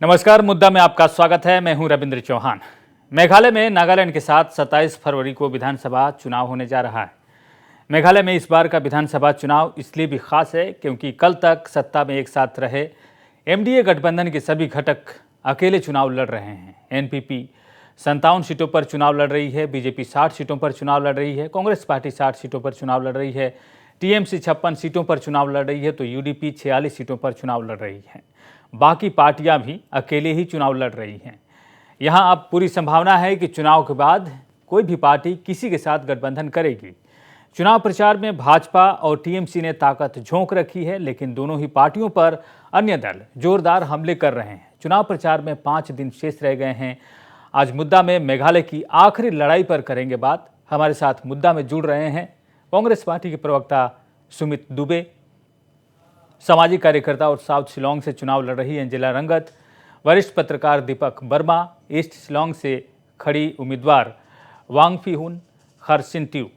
नमस्कार, मुद्दा में आपका स्वागत है। मैं हूं रविंद्र चौहान। मेघालय में नागालैंड के साथ 27 फरवरी को विधानसभा चुनाव होने जा रहा है। मेघालय में इस बार का विधानसभा चुनाव इसलिए भी खास है क्योंकि कल तक सत्ता में एक साथ रहे एनडीए गठबंधन के सभी घटक अकेले चुनाव लड़ रहे हैं। एनपीपी 57 सीटों पर चुनाव लड़ रही है, बीजेपी 60 सीटों पर चुनाव लड़ रही है, कांग्रेस पार्टी 60 सीटों पर चुनाव लड़ रही है, टीएमसी 56 सीटों पर चुनाव लड़ रही है तो यूडीपी 46 सीटों पर चुनाव लड़ रही है। बाकी पार्टियां भी अकेले ही चुनाव लड़ रही हैं। यहां अब पूरी संभावना है कि चुनाव के बाद कोई भी पार्टी किसी के साथ गठबंधन करेगी। चुनाव प्रचार में भाजपा और टीएमसी ने ताकत झोंक रखी है, लेकिन दोनों ही पार्टियों पर अन्य दल जोरदार हमले कर रहे हैं। चुनाव प्रचार में 5 दिन शेष रह गए हैं। आज मुद्दा में मेघालय की आखिरी लड़ाई पर करेंगे बात। हमारे साथ मुद्दा में जुड़ रहे हैं कांग्रेस पार्टी के प्रवक्ता सुमित दुबे, सामाजिक कार्यकर्ता और साउथ शिलोंग से चुनाव लड़ रही एंजेला रंगत, वरिष्ठ पत्रकार दीपक वर्मा, ईस्ट शिलोंग से खड़ी उम्मीदवार वांगफीहुन खरसिनट्यू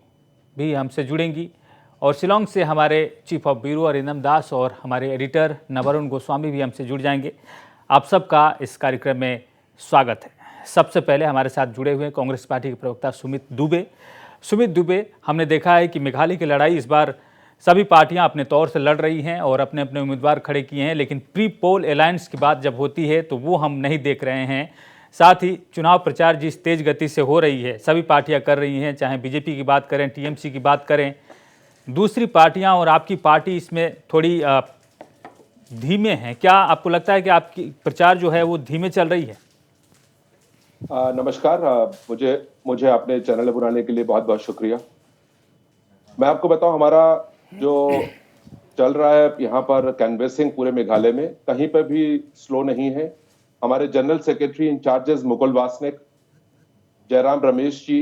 भी हमसे जुड़ेंगी और शिलोंग से हमारे चीफ ऑफ ब्यूरो अरिंदम दास और हमारे एडिटर नवरुण गोस्वामी भी हमसे जुड़ जाएंगे। आप सबका इस कार्यक्रम में स्वागत है। सबसे पहले हमारे साथ जुड़े हुए कांग्रेस पार्टी के प्रवक्ता सुमित दुबे, हमने देखा है कि मेघालय की लड़ाई इस बार सभी पार्टियां अपने तौर से लड़ रही हैं और अपने अपने उम्मीदवार खड़े किए हैं, लेकिन प्री पोल अलायंस की बात जब होती है तो वो हम नहीं देख रहे हैं। साथ ही चुनाव प्रचार जिस तेज गति से हो रही है, सभी पार्टियां कर रही हैं, चाहे बीजेपी की बात करें, टीएमसी की बात करें, दूसरी पार्टियां और आपकी पार्टी इसमें थोड़ी धीमे हैं। क्या आपको लगता है कि आपकी प्रचार जो है वो धीमे चल रही है? नमस्कार। मुझे अपने चैनल बुलाने के लिए बहुत बहुत शुक्रिया। मैं आपको बताऊं, हमारा जो चल रहा है यहाँ पर कैनवेसिंग पूरे मेघालय में कहीं पर भी स्लो नहीं है। हमारे general secretary incharges Mukul Wasnik, Jairam Ramesh ji,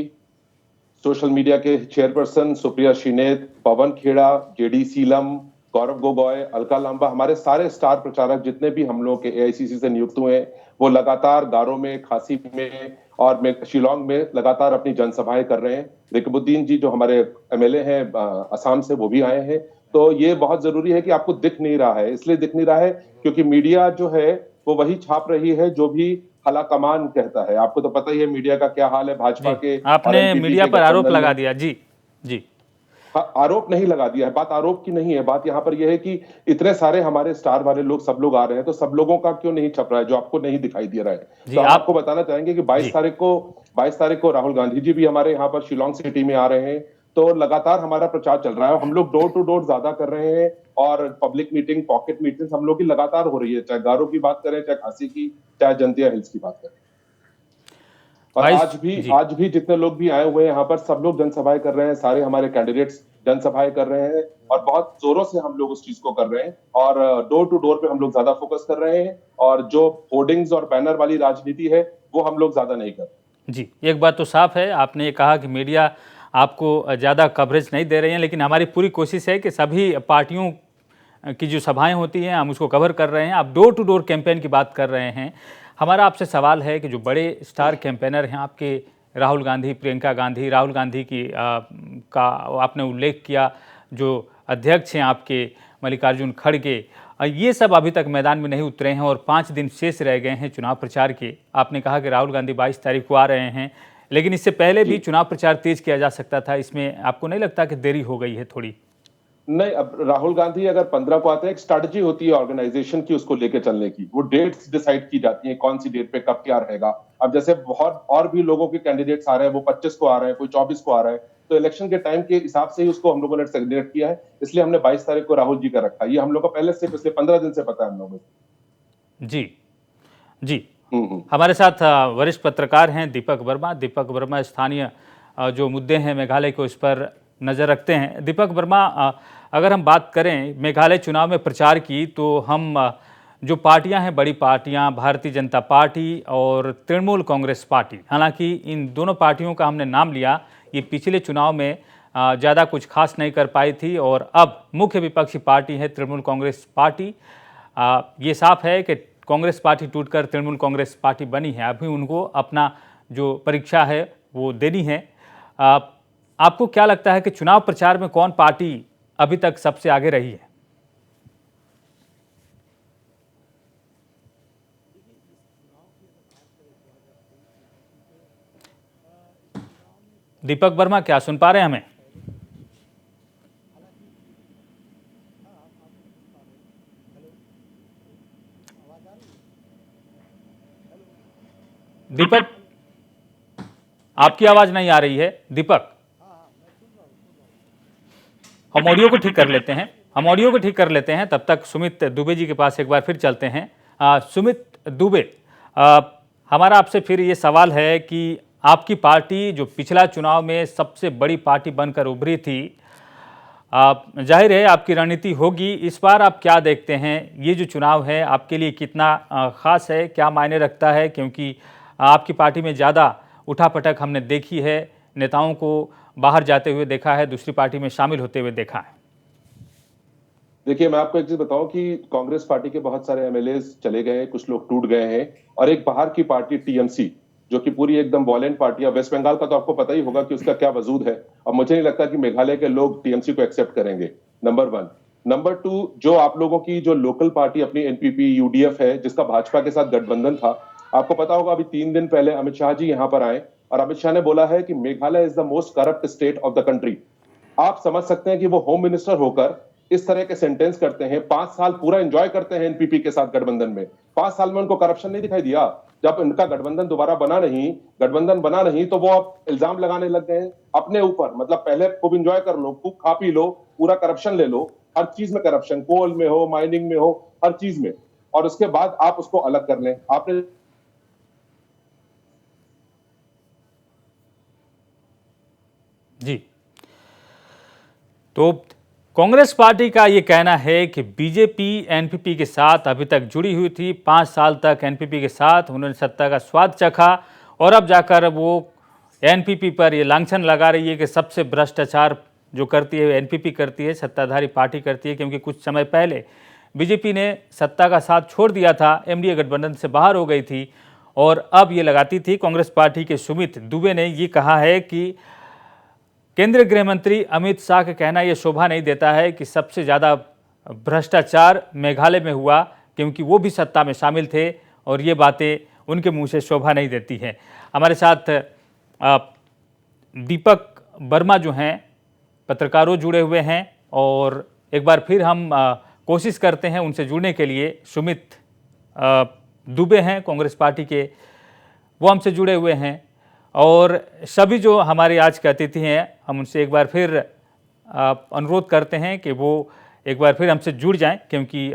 social media के चेयरपर्सन सुप्रिया श्रीनेत, पवन खेड़ा, जेडी सीलम, गौरव गोगोय, अलका लांबा, हमारे सारे स्टार प्रचारक जितने भी हम लोग के एआईसीसी से नियुक्त हुए हैं, वो लगातार गारो में, खासी में और शिलोंग में लगातार अपनी जनसभाएं कर रहे हैं। रिकबुद्दीन जी जो हमारे एमएलए हैं असम से, वो भी आए हैं। तो ये बहुत जरूरी है कि आपको दिख नहीं रहा है, इसलिए दिख नहीं रहा है क्योंकि मीडिया जो है वो वही छाप रही है जो भी हला कमान कहता है। आपको तो पता ही है मीडिया का क्या हाल है। भाजपा के आपने मीडिया पर आरोप लगा दिया। जी आरोप नहीं लगा दिया है, बात आरोप की नहीं है। बात यहाँ पर यह है कि इतने सारे हमारे स्टार वाले लोग सब लोग आ रहे हैं, तो सब लोगों का क्यों नहीं छप रहा है जो आपको नहीं दिखाई दे रहा है। तो आपको बताना चाहेंगे कि 22 तारीख को राहुल गांधी जी भी हमारे यहाँ पर शिलोंग सिटी में आ रहे हैं। तो लगातार हमारा प्रचार चल रहा है। हम लोग डोर टू डोर ज्यादा कर रहे हैं और पब्लिक मीटिंग, पॉकेट मीटिंग हम लोग की लगातार हो रही है, चाहे गारो की बात करें, चाहे खासी की, चाहे जंतिया हिल्स की बात करें। और आज भी जितने लोग भी आए हुए हैं यहाँ पर, सब लोग जनसभाएं कर रहे हैं। सारे हमारे कैंडिडेट्स जनसभाएं कर रहे हैं और बहुत जोरों से हम लोग उस चीज को कर रहे हैं और डोर टू डोर पे हम लोग ज्यादा फोकस कर रहे हैं और जो होर्डिंग्स और बैनर वाली राजनीति है वो हम लोग ज्यादा नहीं कर रहे। जी, एक बात तो साफ है, आपने ये कहा कि मीडिया आपको ज़्यादा कवरेज नहीं दे रही है, लेकिन हमारी पूरी कोशिश है कि सभी पार्टियों की जो सभाएं होती हैं हम उसको कवर कर रहे हैं। आप डोर टू डोर कैंपेन की बात कर रहे हैं। हमारा आपसे सवाल है कि जो बड़े स्टार कैंपेनर हैं आपके, राहुल गांधी, प्रियंका गांधी, राहुल गांधी की का आपने उल्लेख किया, जो अध्यक्ष हैं आपके मल्लिकार्जुन खड़गे, ये सब अभी तक मैदान में नहीं उतरे हैं और 5 दिन शेष रह गए हैं चुनाव प्रचार के। आपने कहा कि राहुल गांधी 22 तारीख को आ रहे हैं, लेकिन इससे पहले भी चुनाव प्रचार तेज किया जा सकता था। इसमें आपको नहीं लगता कि देरी हो गई है थोड़ी? नहीं, अब राहुल गांधी अगर 15 को आते हैं, एक स्ट्रेटजी होती है ऑर्गेनाइजेशन की उसको लेकर चलने की। वो डेट्स डिसाइड की जाती हैं, कौन सी डेट पे कब क्या रहेगा। अब जैसे बहुत और भी लोगों के कैंडिडेट्स आ रहे हैं, वो 25 को आ रहे हैं, कोई 24 को आ रहा है, तो इलेक्शन के टाइम के हिसाब से ही उसको हम लोगों ने सेग्रीगेट किया है। इसलिए हमने 22 तारीख को राहुल जी का रखा। ये हम लोग को पहले से पिछले 15 दिन से पता है हम लोगों को। जी हमारे साथ वरिष्ठ पत्रकार हैं दीपक वर्मा स्थानीय जो मुद्दे हैं मेघालय को, इस पर नज़र रखते हैं। दीपक वर्मा, अगर हम बात करें मेघालय चुनाव में प्रचार की, तो हम जो पार्टियां हैं, बड़ी पार्टियां, भारतीय जनता पार्टी और तृणमूल कांग्रेस पार्टी, हालांकि इन दोनों पार्टियों का हमने नाम लिया, ये पिछले चुनाव में ज़्यादा कुछ खास नहीं कर पाई थी और अब मुख्य विपक्षी पार्टी है तृणमूल कांग्रेस पार्टी। ये साफ है कि कांग्रेस पार्टी टूटकर तृणमूल कांग्रेस पार्टी बनी है। अभी उनको अपना जो परीक्षा है वो देनी है। आपको क्या लगता है कि चुनाव प्रचार में कौन पार्टी अभी तक सबसे आगे रही है? दीपक वर्मा, क्या सुन पा रहे हैं हमें? दीपक, आपकी आवाज नहीं आ रही है दीपक। हम ऑडियो को ठीक कर लेते हैं, तब तक सुमित दुबे जी के पास एक बार फिर चलते हैं। सुमित दुबे, हमारा आपसे फिर ये सवाल है कि आपकी पार्टी जो पिछला चुनाव में सबसे बड़ी पार्टी बनकर उभरी थी, जाहिर है आपकी रणनीति होगी। इस बार आप क्या देखते हैं, ये जो चुनाव है आपके लिए कितना खास है, क्या मायने रखता है? क्योंकि आपकी पार्टी में ज़्यादा उठापटक हमने देखी है, नेताओं को बाहर जाते हुए देखा है, दूसरी पार्टी में शामिल होते हुए देखा है। देखिए, मैं आपको एक चीज बताऊं कि कांग्रेस पार्टी के बहुत सारे एमएलए चले गए हैं, कुछ लोग टूट गए हैं, और एक बाहर की पार्टी टीएमसी, जो कि पूरी एकदम वॉयलेंट पार्टी है। वेस्ट बंगाल का तो आपको पता ही होगा कि उसका क्या वजूद है, और मुझे नहीं लगता कि मेघालय के लोग टीएमसी को एक्सेप्ट करेंगे। नंबर 1। नंबर 2, जो आप लोगों की जो लोकल पार्टी अपनी एनपीपी यूडीएफ है, जिसका भाजपा के साथ गठबंधन था, आपको पता होगा अभी 3 दिन पहले अमित शाह जी यहां पर आए और अमित शाह ने बोला है कि Meghalaya is the most corrupt state of the country. आप समझ सकते हैं कि वो होम मिनिस्टर होकर इस तरह के सेंटेंस करते हैं, 5 साल पूरा एंजॉय करते हैं एनपीपी के साथ गठबंधन में, 5 साल में उनको करप्शन नहीं दिखाई दिया। जब इनका गठबंधन बना नहीं तो वो अब इल्जाम लगाने लग गए अपने ऊपर। मतलब पहले खूब एंजॉय कर लो, खूब खा पी लो, पूरा करप्शन ले लो, हर चीज में करप्शन, कोल में हो, माइनिंग में हो, हर चीज में, और उसके बाद आप उसको अलग कर लें। आपने जी, तो कांग्रेस पार्टी का ये कहना है कि बीजेपी एनपीपी के साथ अभी तक जुड़ी हुई थी, 5 साल तक एनपीपी के साथ उन्होंने सत्ता का स्वाद चखा, और अब जाकर वो एनपीपी पर ये लांछन लगा रही है कि सबसे भ्रष्टाचार जो करती है एनपीपी करती है, सत्ताधारी पार्टी करती है। क्योंकि कुछ समय पहले बीजेपी ने सत्ता का साथ छोड़ दिया था, एमडीए गठबंधन से बाहर हो गई थी, और अब ये लगाती थी। कांग्रेस पार्टी के सुमित दुबे ने ये कहा है कि केंद्रीय गृह मंत्री अमित शाह का कहना यह शोभा नहीं देता है कि सबसे ज़्यादा भ्रष्टाचार मेघालय में हुआ, क्योंकि वो भी सत्ता में शामिल थे, और ये बातें उनके मुंह से शोभा नहीं देती हैं। हमारे साथ दीपक वर्मा जो हैं पत्रकारों जुड़े हुए हैं, और एक बार फिर हम कोशिश करते हैं उनसे जुड़ने के लिए। सुमित दुबे हैं कांग्रेस पार्टी के, वो हमसे जुड़े हुए हैं, और सभी जो हमारे आज के अतिथि हैं, हम उनसे एक बार फिर अनुरोध करते हैं कि वो एक बार फिर हमसे जुड़ जाएं, क्योंकि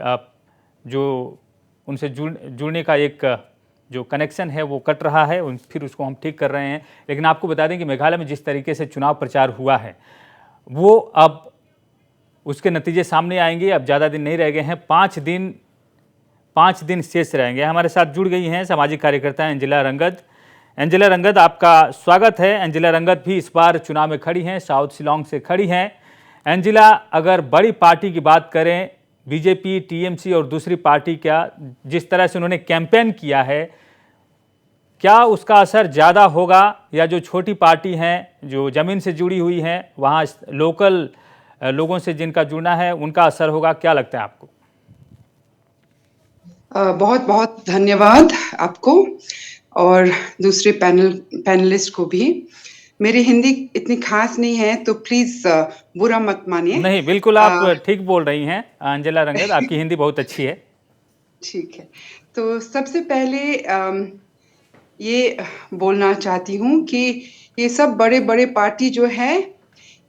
जो उनसे जुड़ने का एक जो कनेक्शन है वो कट रहा है, फिर उसको हम ठीक कर रहे हैं। लेकिन आपको बता दें कि मेघालय में जिस तरीके से चुनाव प्रचार हुआ है, वो अब उसके नतीजे सामने आएंगे। अब ज़्यादा दिन नहीं रह गए हैं, 5 दिन शेष रहेंगे। हमारे साथ जुड़ गई हैं सामाजिक कार्यकर्ता एंजेला रंगत। एंजेला रंगत, आपका स्वागत है। एंजेला रंगत भी इस बार चुनाव में खड़ी हैं, साउथ शिलोंग से खड़ी हैं। एंजेला, अगर बड़ी पार्टी की बात करें, बीजेपी, टीएमसी और दूसरी पार्टी का जिस तरह से उन्होंने कैंपेन किया है, क्या उसका असर ज़्यादा होगा, या जो छोटी पार्टी हैं जो ज़मीन से जुड़ी हुई हैं, वहाँ लोकल लोगों से जिनका जुड़ना है, उनका असर होगा? क्या लगता है आपको? बहुत बहुत धन्यवाद आपको और दूसरे पैनलिस्ट को भी। मेरी हिंदी इतनी खास नहीं है, तो प्लीज बुरा मत मानिए। नहीं, बिल्कुल आप ठीक बोल रही हैं एंजेला रंगत, आपकी हिंदी बहुत अच्छी है। ठीक है, तो सबसे पहले ये बोलना चाहती हूँ कि ये सब बड़े बड़े पार्टी जो है,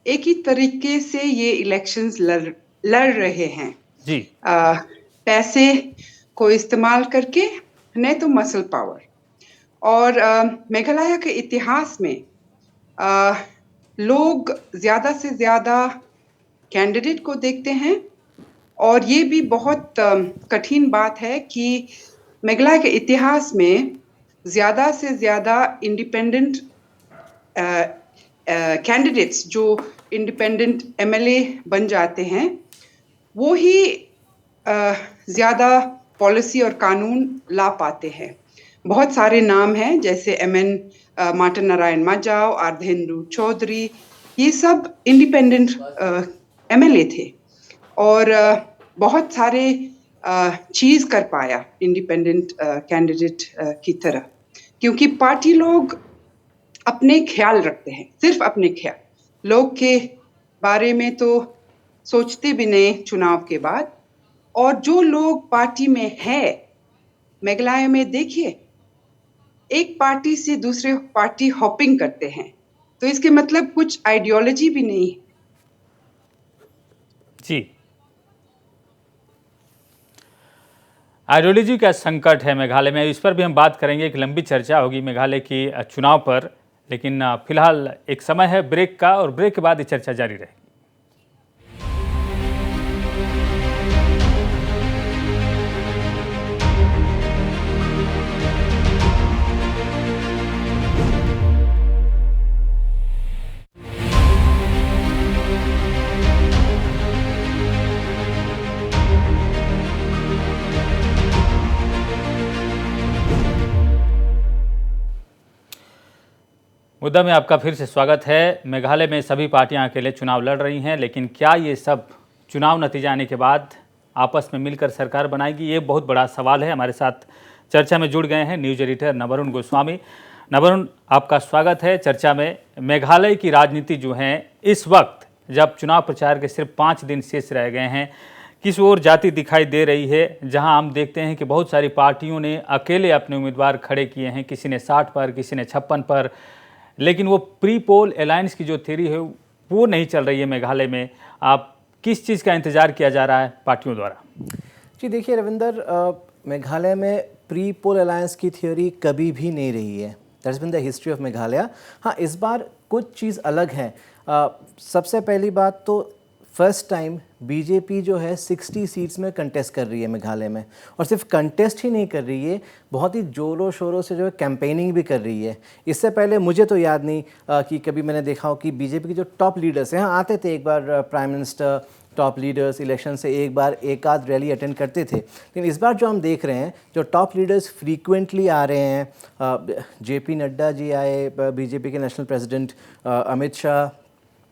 एक ही तरीके से ये इलेक्शंस लड़ रहे हैं जी। पैसे को इस्तेमाल करके, नहीं तो मसल पावर। और मेघालय के इतिहास में लोग ज्यादा से ज्यादा कैंडिडेट को देखते हैं, और ये भी बहुत कठिन बात है कि मेघालय के इतिहास में ज्यादा से ज्यादा इंडिपेंडेंट कैंडिडेट्स जो इंडिपेंडेंट एमएलए बन जाते हैं, वो ही ज्यादा पॉलिसी और कानून ला पाते हैं। बहुत सारे नाम हैं, जैसे एमएन मार्टिन नारायण मजाओ, आर्धेंदु चौधरी, ये सब इंडिपेंडेंट एमएलए थे, और बहुत सारे चीज कर पाया इंडिपेंडेंट कैंडिडेट की तरह, क्योंकि पार्टी लोग अपने ख्याल रखते हैं, सिर्फ अपने ख्याल। लोग के बारे में तो सोचते भी नहीं चुनाव के बाद। और जो लोग पार्टी में है, मेघालय में देखिए, एक पार्टी से दूसरे पार्टी हॉपिंग करते हैं, तो इसके मतलब कुछ आइडियोलॉजी भी नहीं है। जी, आइडियोलॉजी का संकट है मेघालय में, इस पर भी हम बात करेंगे। एक लंबी चर्चा होगी मेघालय की चुनाव पर, लेकिन फिलहाल एक समय है ब्रेक का, और ब्रेक के बाद ये चर्चा जारी रहेगी। मुद्दा में आपका फिर से स्वागत है। मेघालय में सभी पार्टियां अकेले चुनाव लड़ रही हैं, लेकिन क्या ये सब चुनाव नतीजा आने के बाद आपस में मिलकर सरकार बनाएगी, ये बहुत बड़ा सवाल है। हमारे साथ चर्चा में जुड़ गए हैं न्यूज एडिटर नवरुण गोस्वामी। नवरुण, आपका स्वागत है चर्चा में। मेघालय की राजनीति जो है इस वक्त, जब चुनाव प्रचार के सिर्फ 5 दिन शेष रह गए हैं, किस ओर जाती दिखाई दे रही है? जहां हम देखते हैं कि बहुत सारी पार्टियों ने अकेले अपने उम्मीदवार खड़े किए हैं, किसी ने 60 पर, किसी ने 56 पर, लेकिन वो प्री पोल अलायंस की जो थ्योरी है वो नहीं चल रही है मेघालय में। आप किस चीज़ का इंतज़ार किया जा रहा है पार्टियों द्वारा? जी देखिए रविंदर, मेघालय में प्री पोल अलायंस की थ्योरी कभी भी नहीं रही है। That's been the history of Meghalaya. हाँ, इस बार कुछ चीज़ अलग है। सबसे पहली बात तो फर्स्ट टाइम बीजेपी जो है 60 सीट्स में कंटेस्ट कर रही है मेघालय में, और सिर्फ कंटेस्ट ही नहीं कर रही है, बहुत ही जोरों शोरों से जो है कैंपेनिंग भी कर रही है। इससे पहले मुझे तो याद नहीं कि कभी मैंने देखा हो कि बीजेपी के जो टॉप लीडर्स हैं, आते थे एक बार prime minister, top leaders election से एक बार एक आध रैली अटेंड करते थे, लेकिन इस बार जो हम देख रहे हैं, जो टॉप लीडर्स फ्रीक्वेंटली आ रहे हैं। जेपी नड्डा जी आए, बीजेपी के नेशनल प्रेसिडेंट अमित शाह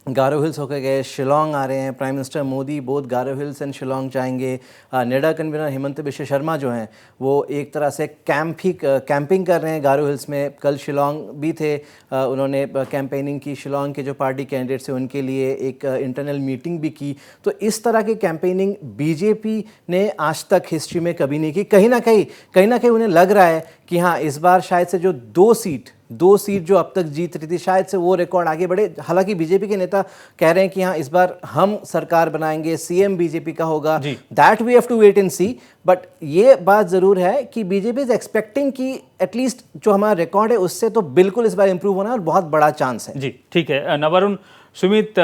गारो हिल्स होकर गए, शिलोंग आ रहे हैं, prime minister Modi both Garo hills and Shillong जाएंगे। नेडा कन्वीनर हिमंत बिश्व शर्मा जो हैं वो एक तरह से कैंपिंग कर रहे हैं गारो हिल्स में। कल शिलोंग भी थे, उन्होंने कैंपेनिंग की, शिलोंग के जो पार्टी कैंडिडेट्स हैं उनके लिए एक इंटरनल मीटिंग भी की। तो इस तरह की कैंपेनिंग बीजेपी ने आज तक हिस्ट्री में कभी नहीं की। कहीं ना कहीं उन्हें लग रहा है कि हाँ, इस बार शायद से जो दो सीट जो अब तक जीत रही थी, शायद से वो रिकॉर्ड आगे बढ़े। हालांकि बीजेपी के नेता कह रहे हैं कि हाँ, इस बार हम सरकार बनाएंगे, सीएम बीजेपी का होगा। That we have to wait and see. But ये बात जरूर है कि बीजेपी इज एक्सपेक्टिंग कि एटलीस्ट जो हमारा रिकॉर्ड है उससे तो बिल्कुल इस बार इंप्रूव होना, और बहुत बड़ा चांस है। जी ठीक है नवरुण। सुमित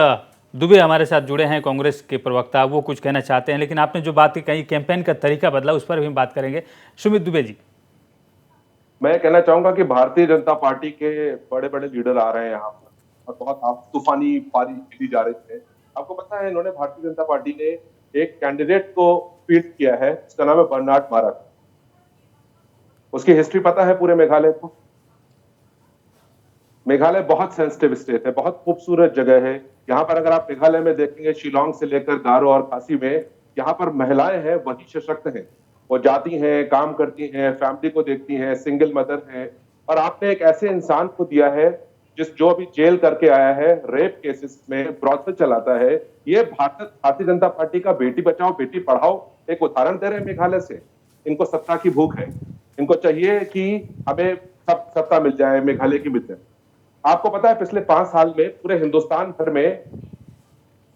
दुबे हमारे साथ जुड़े हैं, कांग्रेस के प्रवक्ता, वो कुछ कहना चाहते हैं, लेकिन आपने जो बात की, कहीं कैंपेन का तरीका बदला, उस पर भी हम बात करेंगे। सुमित दुबे जी। मैं कहना चाहूंगा कि भारतीय जनता पार्टी के बड़े बड़े लीडर आ रहे हैं यहाँ पर और बहुत तूफानी पारी खेली जा रही है। आपको पता है, इन्होंने, भारतीय जनता पार्टी ने एक कैंडिडेट को फील्ड किया है, उसका नाम है बर्नार्ड मारक। उसकी हिस्ट्री पता है पूरे मेघालय को? मेघालय बहुत सेंसिटिव स्टेट है, बहुत खूबसूरत जगह है। यहाँ पर अगर आप मेघालय में देखेंगे, शिलोंग से लेकर गारो और खासी में, यहाँ पर महिलाएं हैं वही सशक्त हैं। वो जाती हैं, काम करती हैं, फैमिली को देखती हैं, सिंगल मदर हैं। और आपने एक ऐसे इंसान को दिया है जो अभी जेल करके आया है, रेप केसेस में, ब्रॉथल चलाता है। ये भारतीय जनता पार्टी का बेटी बचाओ बेटी पढ़ाओ एक उदाहरण दे रहे हैं मेघालय से। इनको सत्ता की भूख है, इनको चाहिए कि हमें सब सत्ता मिल जाए, मेघालय की मिल जाए। आपको पता है, पिछले 5 साल में पूरे हिंदुस्तान भर में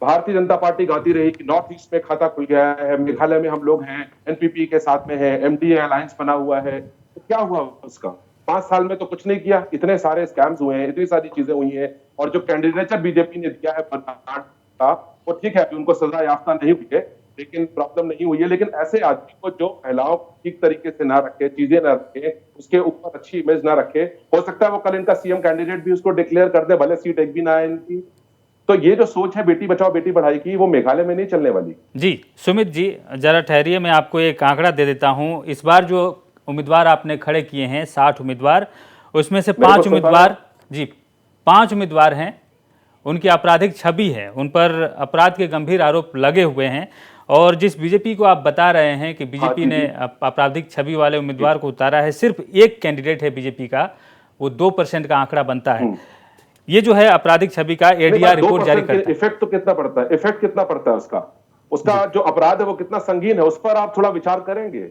भारतीय जनता पार्टी गाती रही कि नॉर्थ ईस्ट में खाता खुल गया है, मेघालय में हम लोग हैं, एनपीपी के साथ में है, एमडीए अलायंस बना हुआ है। तो क्या हुआ उसका? 5 साल में तो कुछ नहीं किया। इतने सारे स्कैम्स हुए हैं, इतनी सारी चीजें हुई हैं। और जो कैंडिडेचर बीजेपी ने दिया है बर्नार्ड का, वो ठीक है, अभी उनको सजा याफ्ता नहीं हुई है, लेकिन प्रॉब्लम नहीं हुई है। लेकिन ऐसे आदमी को जो महिलाओं ठीक तरीके से ना रखे, चीजें ना रखे, उसके ऊपर अच्छी इमेज ना रखे, हो सकता है वो कल इनका सीएम कैंडिडेट भी उसको डिक्लेयर कर दे, भले सीट एक भी ना आए इनकी। तो ये जो सोच है बेटी बचाओ बेटी पढ़ाई की, वो मेघालय में नहीं चलने वाली। जी सुमित जी, जरा ठहरिए, मैं आपको एक आंकड़ा दे देता हूं। इस बार जो उम्मीदवार आपने खड़े किए हैं, 60 उम्मीदवार, उसमें से 5 उम्मीदवार हैं, उनकी आपराधिक छवि है, उन पर अपराध के गंभीर आरोप लगे हुए हैं। और जिस बीजेपी को आप बता रहे हैं कि बीजेपी ने आपराधिक छवि वाले उम्मीदवार को उतारा है, सिर्फ एक कैंडिडेट है बीजेपी का, वो 2% का आंकड़ा बनता है। ये जो है आपराधिक छवि का एडीआर रिपोर्ट जारी करता है। इफेक्ट तो कितना पड़ता है, इफेक्ट कितना पड़ता है उसका जो अपराध है वो कितना संगीन है, उस पर आप थोड़ा विचार करेंगे।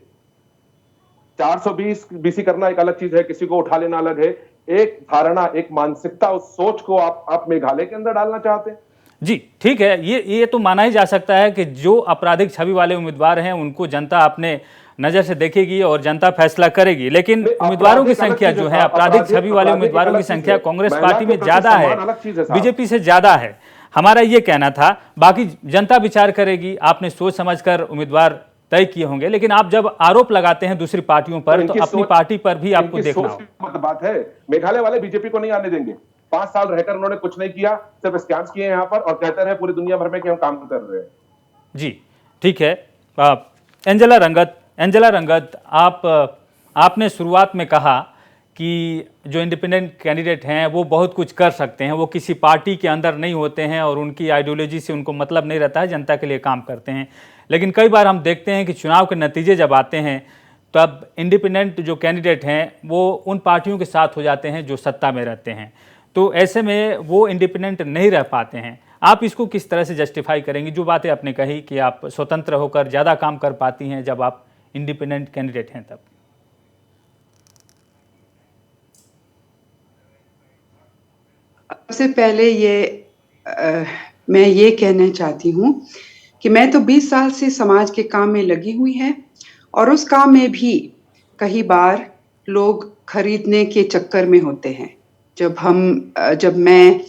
420 बीसी करना एक अलग चीज है, किसी को उठा लेना अलग है। एक धारणा, एक मानसिकता, उस सोच को आप मेघालय के अंदर डालना चाहते हैं। जी ठीक है, ये तो माना ही जा सकता है कि जो आपराधिक छवि वाले उम्मीदवार हैं उनको जनता अपने नजर से देखेगी और जनता फैसला करेगी, लेकिन उम्मीदवारों की संख्या जो है, आपराधिक छवि वाले उम्मीदवारों की संख्या कांग्रेस पार्टी में ज्यादा है, बीजेपी से ज्यादा है। हमारा ये कहना था, बाकी जनता विचार करेगी, आपने सोच समझकर उम्मीदवार तय किए होंगे, लेकिन आप जब आरोप लगाते हैं दूसरी पार्टियों पर, तो अपनी पार्टी पर भी आपको देखना होगा। बात है, मेघालय वाले बीजेपी को नहीं आने देंगे। 5 साल रहकर उन्होंने कुछ नहीं किया, सिर्फ स्कैम्स किए यहाँ पर और कहते रहे पूरी दुनिया भर में कि हम काम कर रहे हैं। जी ठीक है। एंजेला रंगत, आपने शुरुआत में कहा कि जो इंडिपेंडेंट कैंडिडेट हैं वो बहुत कुछ कर सकते हैं, वो किसी पार्टी के अंदर नहीं होते हैं और उनकी आइडियोलॉजी से उनको मतलब नहीं रहता है, जनता के लिए काम करते हैं। लेकिन कई बार हम देखते हैं कि चुनाव के नतीजे जब आते हैं तब इंडिपेंडेंट जो कैंडिडेट हैं वो उन पार्टियों के साथ हो जाते हैं जो सत्ता में रहते हैं, तो ऐसे में वो इंडिपेंडेंट नहीं रह पाते हैं। आप इसको किस तरह से जस्टिफाई करेंगे, जो बातें आपने कही कि आप स्वतंत्र होकर ज़्यादा काम कर पाती हैं जब आप इंडिपेंडेंट कैंडिडेट हैं तब? सबसे पहले मैं ये कहना चाहती हूँ कि मैं तो 20 साल से समाज के काम में लगी हुई है, और उस काम में भी कई बार लोग खरीदने के चक्कर में होते हैं। जब मैं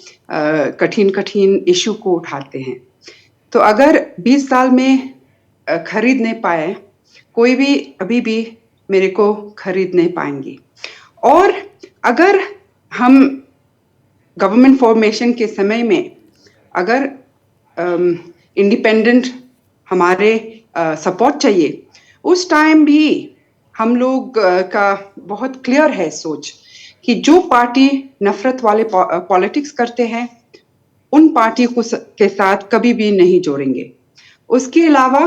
कठिन इशू को उठाते हैं, तो अगर 20 साल में खरीद नहीं पाए, कोई भी अभी भी मेरे को खरीद नहीं पाएंगी। और अगर हम गवर्नमेंट फॉर्मेशन के समय में अगर इंडिपेंडेंट हमारे सपोर्ट चाहिए, उस टाइम भी हम लोग का बहुत क्लियर है सोच कि जो पार्टी नफरत वाले पॉलिटिक्स करते हैं उन पार्टियों के साथ कभी भी नहीं जोड़ेंगे। उसके अलावा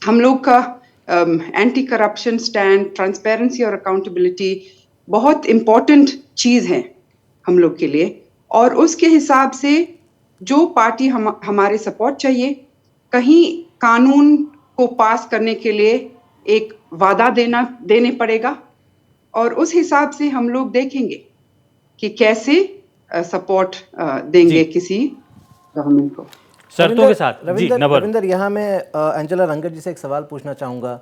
हम लोग का एंटी करप्शन स्टैंड, ट्रांसपेरेंसी और अकाउंटेबिलिटी बहुत इम्पोर्टेंट चीज़ है हम लोग के लिए, और उसके हिसाब से जो पार्टी हमारे सपोर्ट चाहिए, कहीं कानून को पास करने के लिए एक वादा देने पड़ेगा, और उस हिसाब से हम लोग देखेंगे कि कैसे सपोर्ट देंगे किसी गवर्नमेंट को। शर्तों के साथ। रविंदर, यहाँ मैं एंजेला रंगत जी से एक सवाल पूछना चाहूँगा।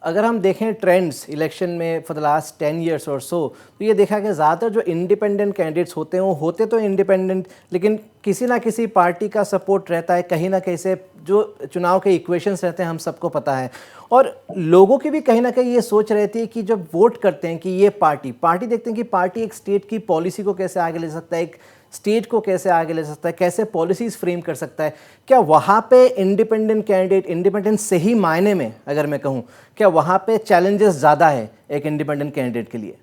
अगर हम देखें ट्रेंड्स इलेक्शन में फॉर द लास्ट 10 years और सो, तो ये देखा कि ज़्यादातर जो इंडिपेंडेंट कैंडिडेट्स होते हैं वो होते तो इंडिपेंडेंट, लेकिन किसी ना किसी पार्टी का सपोर्ट रहता है कहीं ना कहीं से। जो चुनाव के इक्वेशंस रहते हैं हम सबको पता है, और लोगों की भी कहीं ना कहीं ये सोच रहती है कि जब वोट करते हैं कि ये पार्टी देखते हैं कि पार्टी एक स्टेट की पॉलिसी को कैसे आगे ले सकता है, एक स्टेट को कैसे आगे ले सकता है, कैसे पॉलिसीज फ्रेम कर सकता है। क्या वहाँ पे इंडिपेंडेंट कैंडिडेट, इंडिपेंडेंट सही मायने में अगर मैं कहूँ, क्या वहाँ पे चैलेंजेस ज़्यादा है एक इंडिपेंडेंट कैंडिडेट के लिए?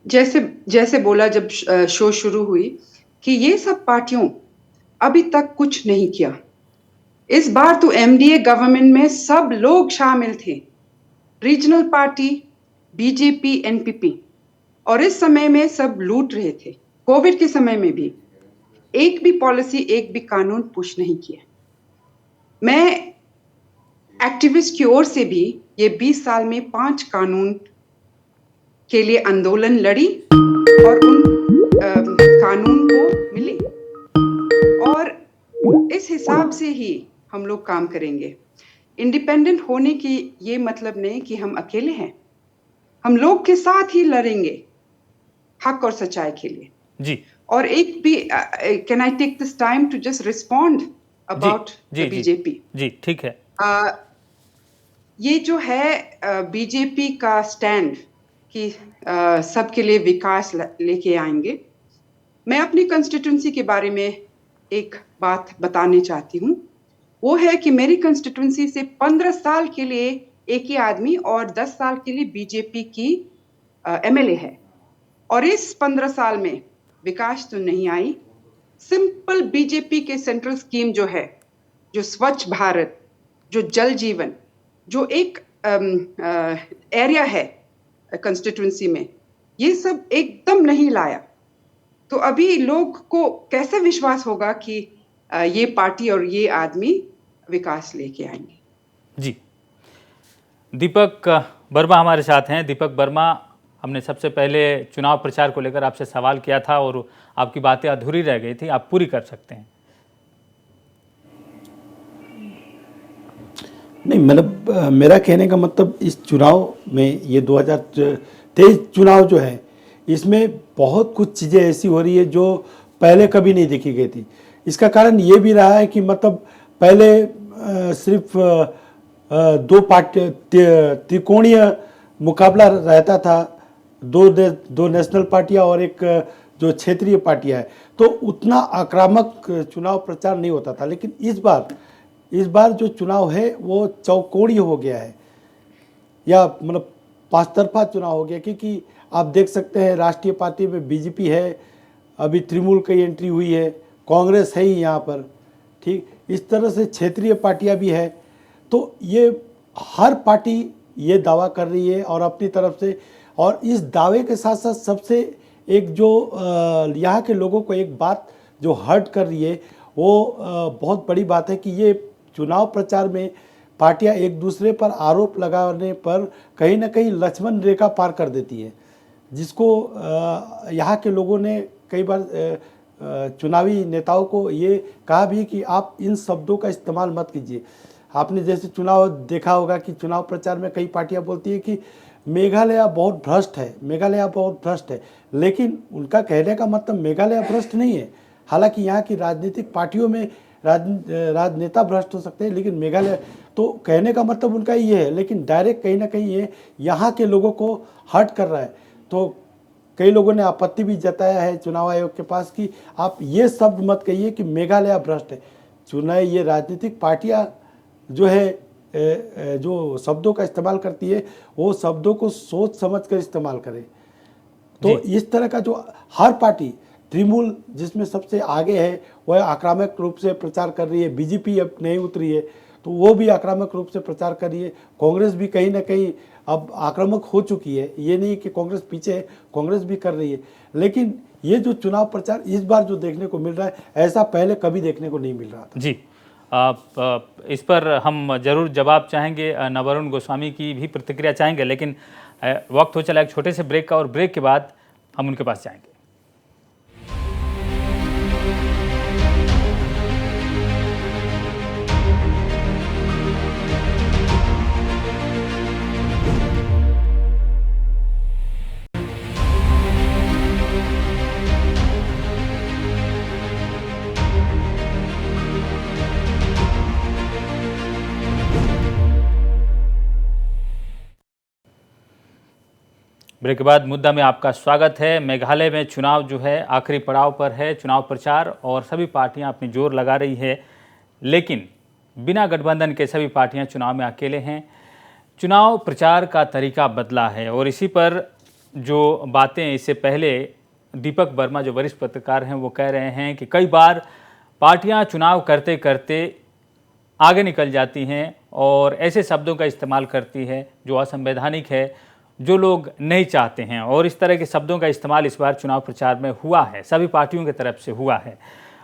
जैसे बोला जब शो शुरू हुई कि ये सब पार्टियों अभी तक कुछ नहीं किया। इस बार तो एमडीए गवर्नमेंट में सब लोग शामिल थे, रीजनल पार्टी, बीजेपी, एनपीपी, और इस समय में सब लूट रहे थे। कोविड के समय में भी एक भी पॉलिसी, एक भी कानून पुश नहीं किया। मैं एक्टिविस्ट की ओर से भी ये 20 साल में 5 कानून के लिए आंदोलन लड़ी और उन कानून को मिले, और इस हिसाब से ही हम लोग काम करेंगे। इंडिपेंडेंट होने की ये मतलब नहीं कि हम अकेले हैं, हम लोग के साथ ही लड़ेंगे हक और सच्चाई के लिए। जी। और एक भी can I take this time to just respond about the BJP? जी ठीक है। ये जो है बीजेपी का स्टैंड कि सबके लिए विकास लेके आएंगे, मैं अपनी कंस्टिट्यूंसी के बारे में एक बात बताने चाहती हूँ। वो है कि मेरी कंस्टिट्यूंसी से 15 साल के लिए एक ही आदमी और 10 साल के लिए बीजेपी की एमएलए है, और इस 15 साल में विकास तो नहीं आई। सिंपल बीजेपी के सेंट्रल स्कीम जो है, जो स्वच्छ भारत, जो जल जीवन, जो एक एरिया है कंस्टिट्यूंसी में, ये सब एकदम नहीं लाया। तो अभी लोग को कैसे विश्वास होगा कि ये पार्टी और ये आदमी विकास लेके आएंगे। जी, दीपक वर्मा हमारे साथ हैं। दीपक वर्मा, हमने सबसे पहले चुनाव प्रचार को लेकर आपसे सवाल किया था और आपकी बातें अधूरी रह गई थी, आप पूरी कर सकते हैं। नहीं, मतलब मेरा कहने का मतलब इस चुनाव में, ये 2023 चुनाव जो है, इसमें बहुत कुछ चीज़ें ऐसी हो रही है जो पहले कभी नहीं देखी गई थी। इसका कारण ये भी रहा है कि मतलब पहले सिर्फ दो पार्टी त्रिकोणीय मुकाबला रहता था, दो नेशनल पार्टियां और एक जो क्षेत्रीय पार्टियां है, तो उतना आक्रामक चुनाव प्रचार नहीं होता था। लेकिन इस बार जो चुनाव है वो चौकोणीय हो गया है, या मतलब पांच तरफा चुनाव हो गया, क्योंकि आप देख सकते हैं राष्ट्रीय पार्टी में बीजेपी है, अभी तृणमूल की एंट्री हुई है, कांग्रेस है ही यहाँ पर, ठीक। इस तरह से क्षेत्रीय पार्टियां भी है। तो ये हर पार्टी ये दावा कर रही है और अपनी तरफ से, और इस दावे के साथ साथ सबसे एक जो यहाँ के लोगों को एक बात जो हर्ट कर रही है, वो बहुत बड़ी बात है कि ये चुनाव प्रचार में पार्टियां एक दूसरे पर आरोप लगाने पर कहीं ना कहीं लक्ष्मण रेखा पार कर देती है, जिसको यहाँ के लोगों ने कई बार चुनावी नेताओं को ये कहा भी कि आप इन शब्दों का इस्तेमाल मत कीजिए। आपने जैसे चुनाव देखा होगा कि चुनाव प्रचार में कई पार्टियां बोलती है कि मेघालय बहुत भ्रष्ट है, मेघालय बहुत भ्रष्ट है, लेकिन उनका कहने का मतलब मेघालय भ्रष्ट नहीं है। हालांकि यहाँ की राजनीतिक पार्टियों में राजनेता भ्रष्ट हो सकते हैं, लेकिन मेघालय, तो कहने का मतलब उनका ये है, लेकिन डायरेक्ट कहीं ना कहीं ये यहाँ के लोगों को हर्ट कर रहा है। तो कई लोगों ने आपत्ति भी जताया है चुनाव आयोग के पास कि आप ये शब्द मत कहिए कि मेघालय भ्रष्ट है। चुनाव ये राजनीतिक पार्टियां जो है जो शब्दों का इस्तेमाल करती है, वो शब्दों को सोच समझ कर इस्तेमाल करें। तो इस तरह का जो हर पार्टी, तृणमूल जिसमें सबसे आगे है, वह आक्रामक रूप से प्रचार कर रही है, बीजेपी अब नहीं उतरी है तो वो भी आक्रामक रूप से प्रचार कर रही है, कांग्रेस भी कहीं ना कहीं अब आक्रामक हो चुकी है। ये नहीं कि कांग्रेस पीछे है, कांग्रेस भी कर रही है। लेकिन ये जो चुनाव प्रचार इस बार जो देखने को मिल रहा है, ऐसा पहले कभी देखने को नहीं मिल रहा था। जी, इस पर हम जरूर जवाब चाहेंगे, नवरुण गोस्वामी की भी प्रतिक्रिया चाहेंगे, लेकिन वक्त हो चला एक छोटे से ब्रेक का, और ब्रेक के बाद हम उनके पास जाएंगे। ब्रेक के बाद मुद्दा में आपका स्वागत है। मेघालय में चुनाव जो है आखिरी पड़ाव पर है, चुनाव प्रचार, और सभी पार्टियां अपनी जोर लगा रही है, लेकिन बिना गठबंधन के सभी पार्टियां चुनाव में अकेले हैं। चुनाव प्रचार का तरीका बदला है, और इसी पर जो बातें इससे पहले दीपक वर्मा जो वरिष्ठ पत्रकार हैं वो कह रहे हैं कि कई बार पार्टियां चुनाव करते करते आगे निकल जाती हैं और ऐसे शब्दों का इस्तेमाल करती है जो असंवैधानिक है, जो लोग नहीं चाहते हैं, और इस तरह के शब्दों का इस्तेमाल इस बार चुनाव प्रचार में हुआ है, सभी पार्टियों की तरफ से हुआ है।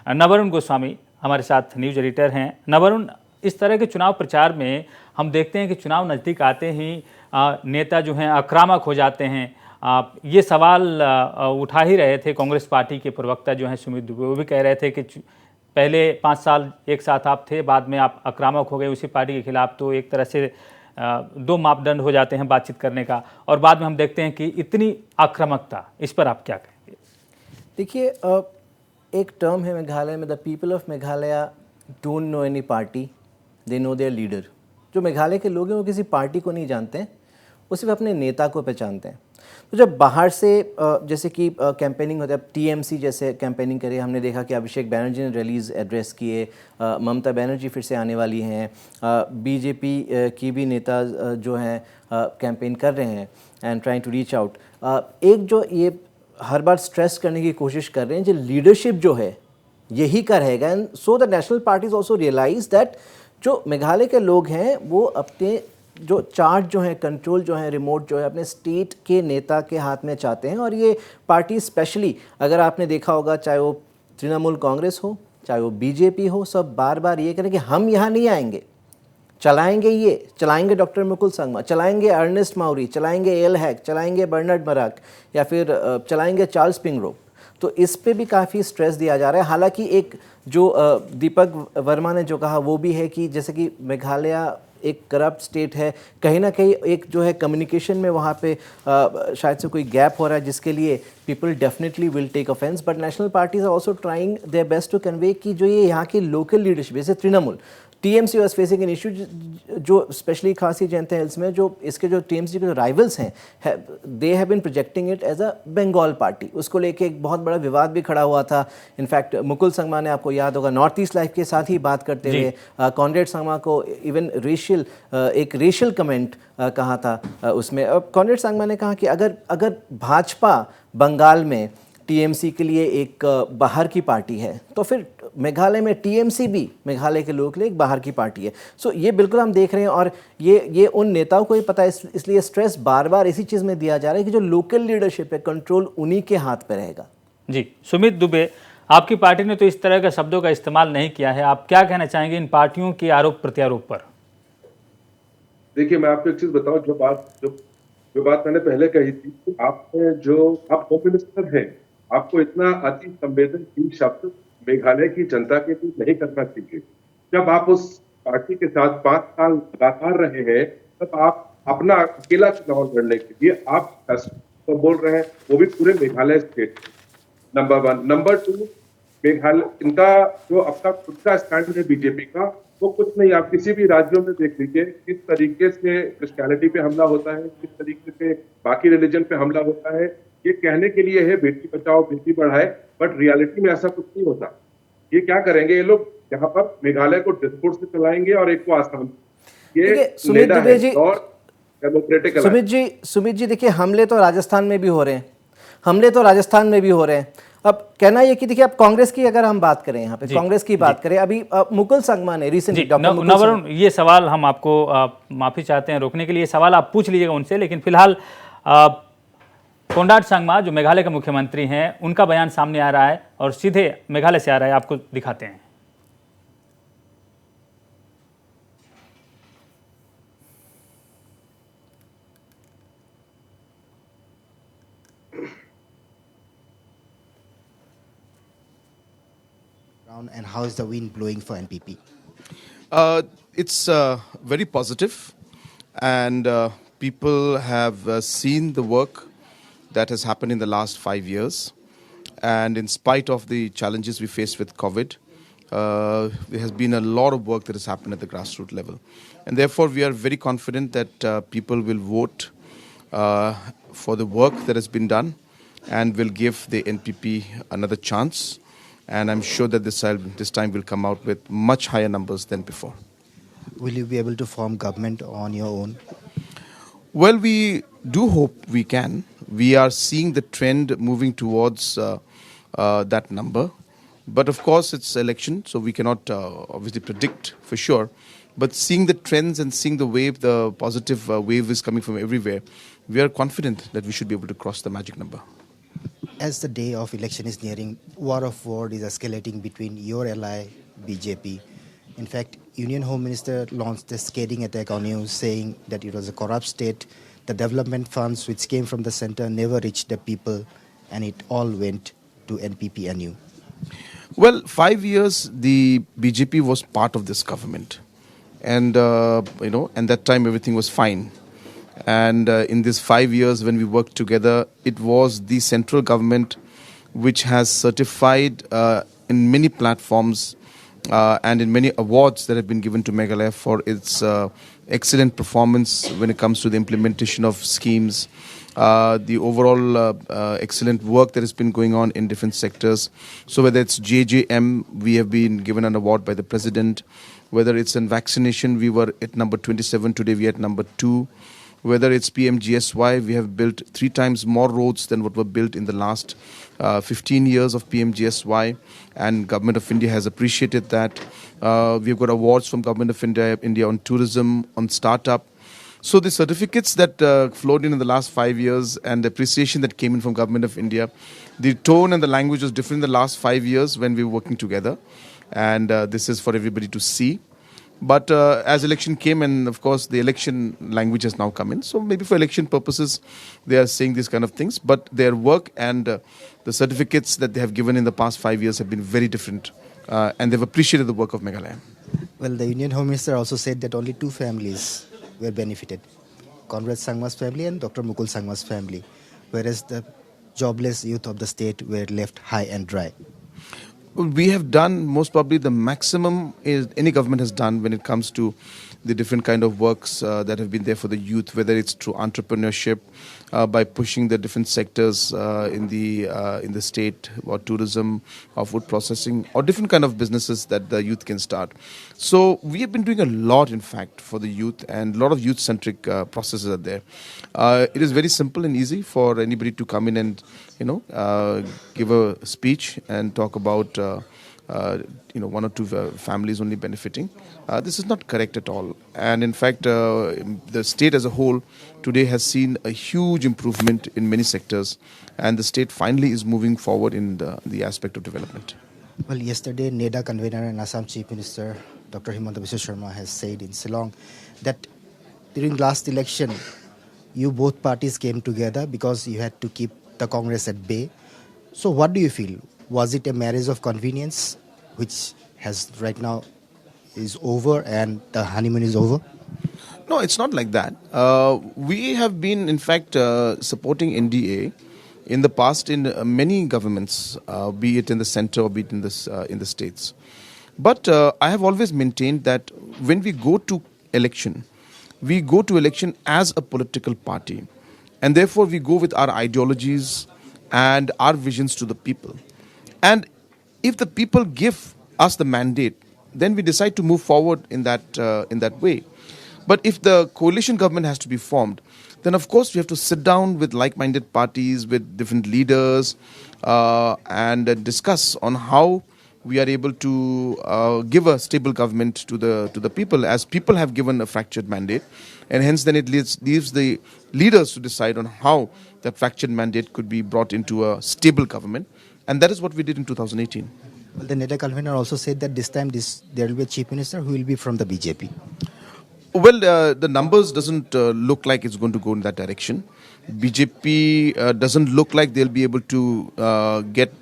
नवरुण गोस्वामी हमारे साथ न्यूज़ एडिटर हैं। नवरुण, इस तरह के चुनाव प्रचार में हम देखते हैं कि चुनाव नज़दीक आते ही नेता जो हैं आक्रामक हो जाते हैं। ये सवाल उठा ही रहे थे कांग्रेस पार्टी के प्रवक्ता जो हैं सुमित दुबे, वो भी कह रहे थे कि पहले 5 साल एक साथ आप थे, बाद में आप आक्रामक हो गए उसी पार्टी के खिलाफ, तो एक तरह से 2 मापदंड हो जाते हैं बातचीत करने का, और बाद में हम देखते हैं कि इतनी आक्रामकता, इस पर आप क्या कहेंगे? देखिए, एक टर्म है मेघालय में, the people of Meghalaya don't know any party, they know there leader. जो मेघालय के लोग हैं वो किसी पार्टी को नहीं जानते हैं, वो सिर्फ अपने नेता को पहचानते हैं। तो जब बाहर से जैसे कि कैंपेनिंग होता है, टीएमसी जैसे कैंपेनिंग करे, हमने देखा कि अभिषेक बैनर्जी ने रिलीज एड्रेस किए, ममता बनर्जी फिर से आने वाली हैं, बीजेपी की भी नेता जो हैं कैंपेन कर रहे हैं and trying to reach out. एक जो ये हर बार स्ट्रेस करने की कोशिश कर रहे हैं, जो लीडरशिप जो है यही का रहेगा, and so the national parties also realise that जो मेघालय के लोग हैं वो अपने जो चार्ज जो है, कंट्रोल जो है, रिमोट जो है अपने स्टेट के नेता के हाथ में चाहते हैं। और ये पार्टी स्पेशली अगर आपने देखा होगा, चाहे वो तृणमूल कांग्रेस हो, चाहे वो बीजेपी हो, सब बार बार ये करें कि हम यहाँ नहीं आएंगे, चलाएंगे डॉक्टर मुकुल संगमा, चलाएंगे अर्नेस्ट माउरी, चलाएंगे एल हैक, चलाएंगे बर्नार्ड मराक, या फिर चलाएंगे चार्ल्स पिंगरो। तो इस पे भी काफ़ी स्ट्रेस दिया जा रहा है। हालांकि एक जो दीपक वर्मा ने जो कहा वो भी है कि जैसे कि मेघालय एक करप्ट स्टेट है, कहीं ना कहीं एक जो है कम्युनिकेशन में वहाँ पे शायद से कोई गैप हो रहा है, जिसके लिए people definitely will take offence. But national parties are also trying their best to convey कि जो ये यहाँ की लोकल लीडरशिप, जैसे Trinamool, TMC was facing an issue, जो स्पेशली खासी जयंती हिल्स में जो इसके जो टीएमसी के जो राइवल्स हैं, they have been projecting it as a Bengal party. उसको लेके एक बहुत बड़ा विवाद भी खड़ा हुआ था। इनफैक्ट मुकुल संगमा ने, आपको याद होगा, नॉर्थ ईस्ट लाइफ के साथ ही बात करते हुए कॉनरेड संगमा को इवन एक रेशियल कमेंट कहा था उसमें। कॉनरेड संगमा ने कहा कि अगर भाजपा बंगाल में टीएमसी के लिए एक बाहर की पार्टी है, तो फिर मेघालय में टीएमसी भी मेघालय के लोगों के लिए एक बाहर की पार्टी है। सो ये बिल्कुल हम देख रहे हैं, और ये उन नेताओं को ही पता है, इसलिए स्ट्रेस बार बार इसी चीज़ में दिया जा रहा है कि जो लोकल लीडरशिप है, कंट्रोल उन्हीं के हाथ पे रहेगा। जी, सुमित दुबे, आपकी पार्टी ने तो इस तरह के शब्दों का इस्तेमाल नहीं किया है, आप क्या कहना चाहेंगे इन पार्टियों के आरोप प्रत्यारोप पर? देखिए, मैं आपको एक चीज बताऊं, जो बात मैंने पहले कही थी, आप होम मिनिस्टर हैं, आपको इतना अति संवेदनशील शब्द मेघालय की जनता के लिए नहीं करना चाहिए। जब आप उस पार्टी के साथ 5 साल लगातार रहे हैं, तब आप अपना अकेला चुनाव लड़ने के लिए आप तो बोल रहे हैं, वो भी पूरे Meghalaya state. Number 1। Number 2, Meghalaya, इनका जो अपना खुद का स्टैंड है बीजेपी का, वो कुछ नहीं। आप किसी भी राज्यों में देख लीजिए किस तरीके से क्रिश्चियनिटी पे हमला होता है, किस तरीके से बाकी रिलीजन पे हमला होता है। ये कहने के लिए है बेटी बचाओ बेटी बढ़ाए, बट रियलिटी में ऐसा कुछ नहीं होता। ये क्या करेंगे ये लोग, यहाँ पर मेघालय को डिस्पुट से चलाएंगे और एक को आसाम। ये सुमित दुबे जी, और डेमोक्रेटिक सुमित जी देखिए, हमले तो राजस्थान में भी हो रहे हैं, अब कहना ये कि देखिए, अब कांग्रेस की अगर हम बात करें, यहाँ पे कांग्रेस की बात करें, अभी मुकुल संगमा ने रिसेंटली, नवरुण, ये सवाल हम आपको माफी चाहते हैं रोकने के लिए, सवाल आप पूछ लीजिएगा उनसे, लेकिन फिलहाल कोनराड संगमा जो मेघालय के मुख्यमंत्री हैं, उनका बयान सामने आ रहा है और सीधे मेघालय से आ रहा है, आपको दिखाते हैं। And how is the wind blowing for NPP? It's very positive, and people have seen the work that has happened in the last 5 years. And in spite of the challenges we faced with COVID, there has been a lot of work that has happened at the grassroots level. And therefore, we are very confident that people will vote for the work that has been done and will give the NPP another chance. And I'm sure that this time will come out with much higher numbers than before. Will you be able to form government on your own? Well, we do hope we can. We are seeing the trend moving towards that number. But of course, it's election, so we cannot obviously predict for sure. But seeing the trends and seeing the wave, the positive wave is coming from everywhere, we are confident that we should be able to cross the magic number. As the day of election is nearing, war of word is escalating between your ally, BJP. In fact, Union Home Minister launched a scathing attack on you, saying that it was a corrupt state. The development funds which came from the center never reached the people, and it all went to NPP and you. Well, 5 years the BJP was part of this government, and and that time everything was fine. And in these 5 years when we worked together, it was the central government which has certified in many platforms and in many awards that have been given to Meghalaya for its excellent performance when it comes to the implementation of schemes, the overall excellent work that has been going on in different sectors. So whether it's JJM, we have been given an award by the president. Whether it's in vaccination, we were at number 27, today we are at number 2. Whether it's PMGSY, we have built 3 times more roads than what were built in the last 15 years of PMGSY, and Government of India has appreciated that. We've got awards from Government of India on tourism, on startup. So the certificates that flowed in the last 5 years and the appreciation that came in from Government of India, the tone and the language was different in the last 5 years when we were working together. And this is for everybody to see. But as election came, and of course the election language has now come in. So maybe for election purposes, they are saying these kind of things. But their work and the certificates that they have given in the past 5 years have been very different. And they've appreciated the work of Meghalaya. Well, the Union Home Minister also said that only two families were benefited, Conrad Sangma's family and Dr. Mukul Sangma's family, whereas the jobless youth of the state were left high and dry. We have done most probably the maximum any government has done when it comes to the different kind of works that have been there for the youth, whether it's through entrepreneurship, by pushing the different sectors in the state, or tourism, or food processing, or different kind of businesses that the youth can start. So we have been doing a lot, in fact, for the youth, and a lot of youth-centric processes are there. It is very simple and easy for anybody to come in and give a speech and talk about one or two families only benefiting. This is not correct at all. And in fact, the state as a whole today has seen a huge improvement in many sectors, and the state finally is moving forward in the aspect of development. Well, yesterday, NEDA convener and Assam Chief Minister Dr. Himanta Biswa Sharma has said in Shillong that during last election, you both parties came together because you had to keep the Congress at bay. So what do you feel? Was it a marriage of convenience, which has right now is over and the honeymoon is over? No, it's not like that. We have been, in fact, supporting NDA in the past in many governments, be it in the center or be it in the states. But I have always maintained that when we go to election as a political party, and therefore we go with our ideologies and our visions to the people. And if the people give us the mandate, then we decide to move forward in that way. But if the coalition government has to be formed, then of course we have to sit down with like-minded parties, with different leaders, and discuss on how we are able to give a stable government to the people, as people have given a fractured mandate, and hence then it leaves the leaders to decide on how that fractured mandate could be brought into a stable government, and that is what we did in 2018. Well, the NEDA convener also said that this time there will be a chief minister who will be from the BJP. Well, the numbers doesn't look like it's going to go in that direction. BJP doesn't look like they'll be able to get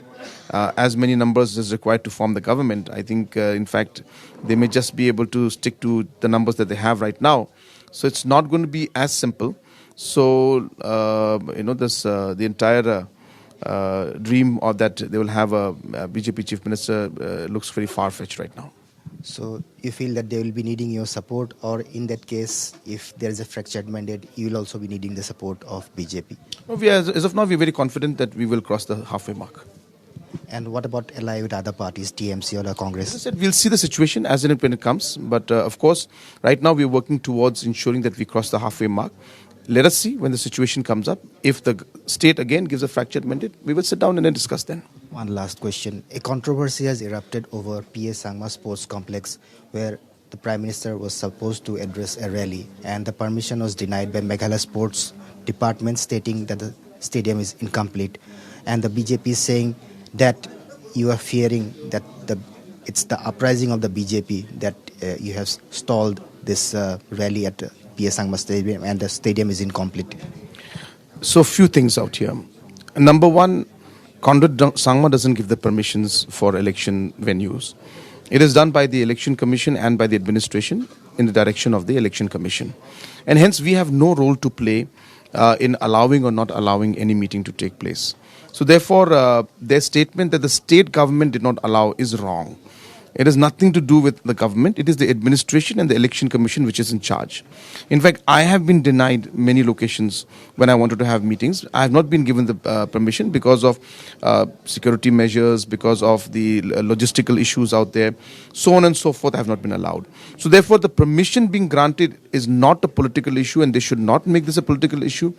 as many numbers as required to form the government. I think, in fact, they may just be able to stick to the numbers that they have right now. So it's not going to be as simple. So, the entire dream of that they will have a BJP chief minister looks very far-fetched right now. So you feel that they will be needing your support, or in that case, if there is a fractured mandate, you will also be needing the support of BJP? No, as of now, we're very confident that we will cross the halfway mark. And what about ally with other parties, TMC or the Congress? As I said, we'll see the situation as and when it comes. But of course, right now we're working towards ensuring that we cross the halfway mark. Let us see when the situation comes up. If the state again gives a fractured mandate, we will sit down and then discuss then. One last question. A controversy has erupted over PA Sangma Sports Complex, where the Prime Minister was supposed to address a rally, and the permission was denied by Meghalaya Sports Department, stating that the stadium is incomplete. And the BJP is saying that you are fearing that it's the uprising of the BJP that you have stalled this rally at PA Sangma Stadium, and the stadium is incomplete. So few things out here. Number one, Conrad Sangma doesn't give the permissions for election venues. It is done by the Election Commission and by the administration in the direction of the Election Commission. And hence we have no role to play in allowing or not allowing any meeting to take place. So therefore, their statement that the state government did not allow is wrong. It has nothing to do with the government. It is the administration and the Election Commission which is in charge. In fact, I have been denied many locations when I wanted to have meetings. I have not been given the permission because of security measures, because of the logistical issues out there, so on and so forth. I have not been allowed. So therefore, the permission being granted is not a political issue, and they should not make this a political issue.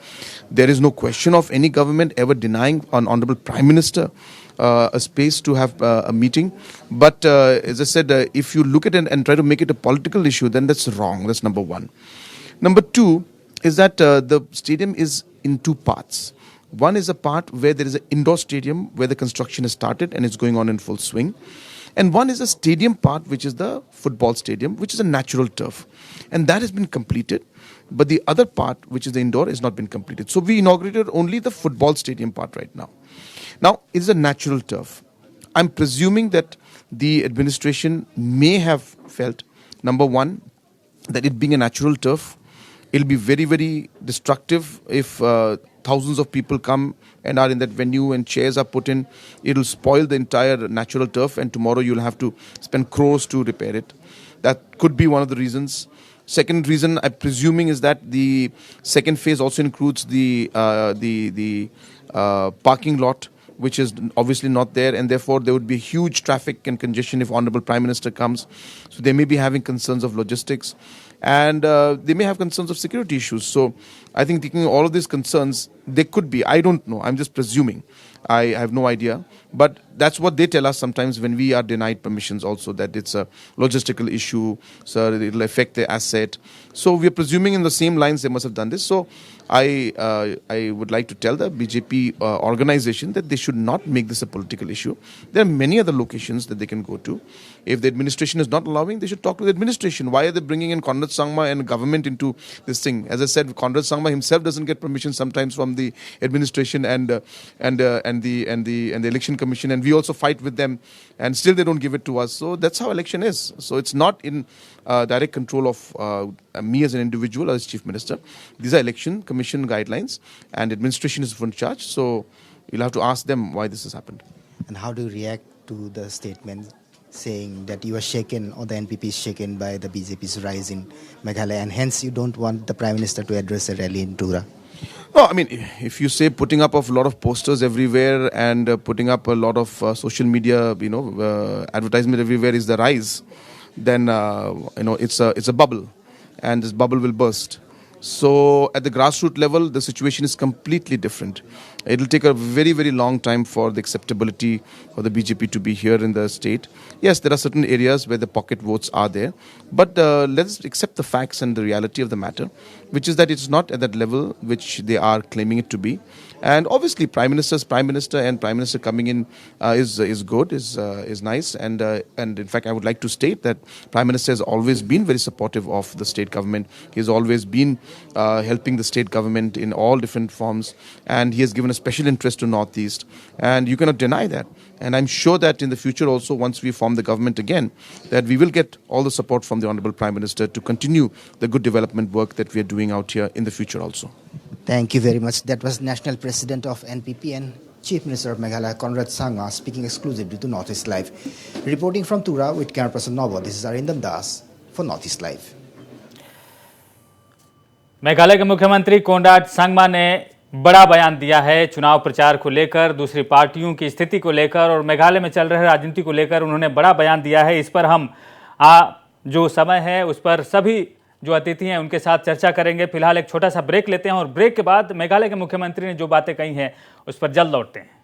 There is no question of any government ever denying an honorable Prime Minister a space to have a meeting. But as I said, if you look at it and try to make it a political issue, then that's wrong. That's number one. Number two, is that the stadium is in two parts. One is a part where there is an indoor stadium where the construction has started and it's going on in full swing. And one is a stadium part, which is the football stadium, which is a natural turf. And that has been completed. But the other part, which is the indoor, has not been completed. So we inaugurated only the football stadium part right now. Now, it is a natural turf. I'm presuming that the administration may have felt, number one, that it being a natural turf, it'll be very, very destructive if thousands of people come and are in that venue and chairs are put in. It'll spoil the entire natural turf, and tomorrow you'll have to spend crores to repair it. That could be one of the reasons. Second reason, I'm presuming, is that the second phase also includes the parking lot, which is obviously not there, and therefore there would be huge traffic and congestion if Honorable Prime Minister comes. So they may be having concerns of logistics, and they may have concerns of security issues. So I think taking all of these concerns, they could be, I don't know, I'm just presuming. I have no idea. But that's what they tell us sometimes when we are denied permissions also, that it's a logistical issue, so it'll affect the asset. So we are presuming in the same lines they must have done this. So I would like to tell the BJP organization that they should not make this a political issue. There are many other locations that they can go to. If the administration is not allowing, they should talk to the administration. Why are they bringing in Conrad Sangma and government into this thing? As I said, Conrad Sangma himself doesn't get permission sometimes from the administration and the election commission, and we also fight with them, and still they don't give it to us. So that's how election is. So it's not in direct control of me as an individual or as chief minister. These are election commission guidelines, and administration is in charge. So you'll have to ask them why this has happened. And how do you react to the statement saying that you are shaken, or the NPP is shaken by the BJP's rise in Meghalaya, and hence you don't want the Prime Minister to address a rally in Tura? No, I mean, if you say putting up of a lot of posters everywhere and putting up a lot of social media, advertisement everywhere is the rise, then it's a bubble, and this bubble will burst. So at the grassroots level, the situation is completely different. It will take a very, very long time for the acceptability for the BJP to be here in the state. Yes, there are certain areas where the pocket votes are there, but let's accept the facts and the reality of the matter, which is that it's not at that level which they are claiming it to be. And obviously, Prime Minister coming in is good, is nice, and in fact, I would like to state that Prime Minister has always been very supportive of the state government. He has always been helping the state government in all different forms, and he has given a special interest to Northeast, and you cannot deny that. And I'm sure that in the future also, once we form the government again, that we will get all the support from the Honorable Prime Minister to continue the good development work that we are doing out here in the future also. Thank you very much. That was National President of NPP and Chief Minister of Meghalaya, Conrad Sangma, speaking exclusively to Northeast Live. Reporting from Tura with camera person Novo, this is Arindam Das for Northeast Live. Meghalaya के मुख्यमंत्री Conrad Sangma ने बड़ा बयान दिया है चुनाव प्रचार को लेकर, दूसरी पार्टियों की स्थिति को लेकर और मेघालय में चल रहे राजनीति को लेकर उन्होंने बड़ा बयान दिया है। इस पर हम जो समय है उस पर सभी जो अतिथि हैं उनके साथ चर्चा करेंगे। फिलहाल एक छोटा सा ब्रेक लेते हैं और ब्रेक के बाद मेघालय के मुख्यमंत्री ने जो बातें कही हैं उस पर जल्द लौटते हैं।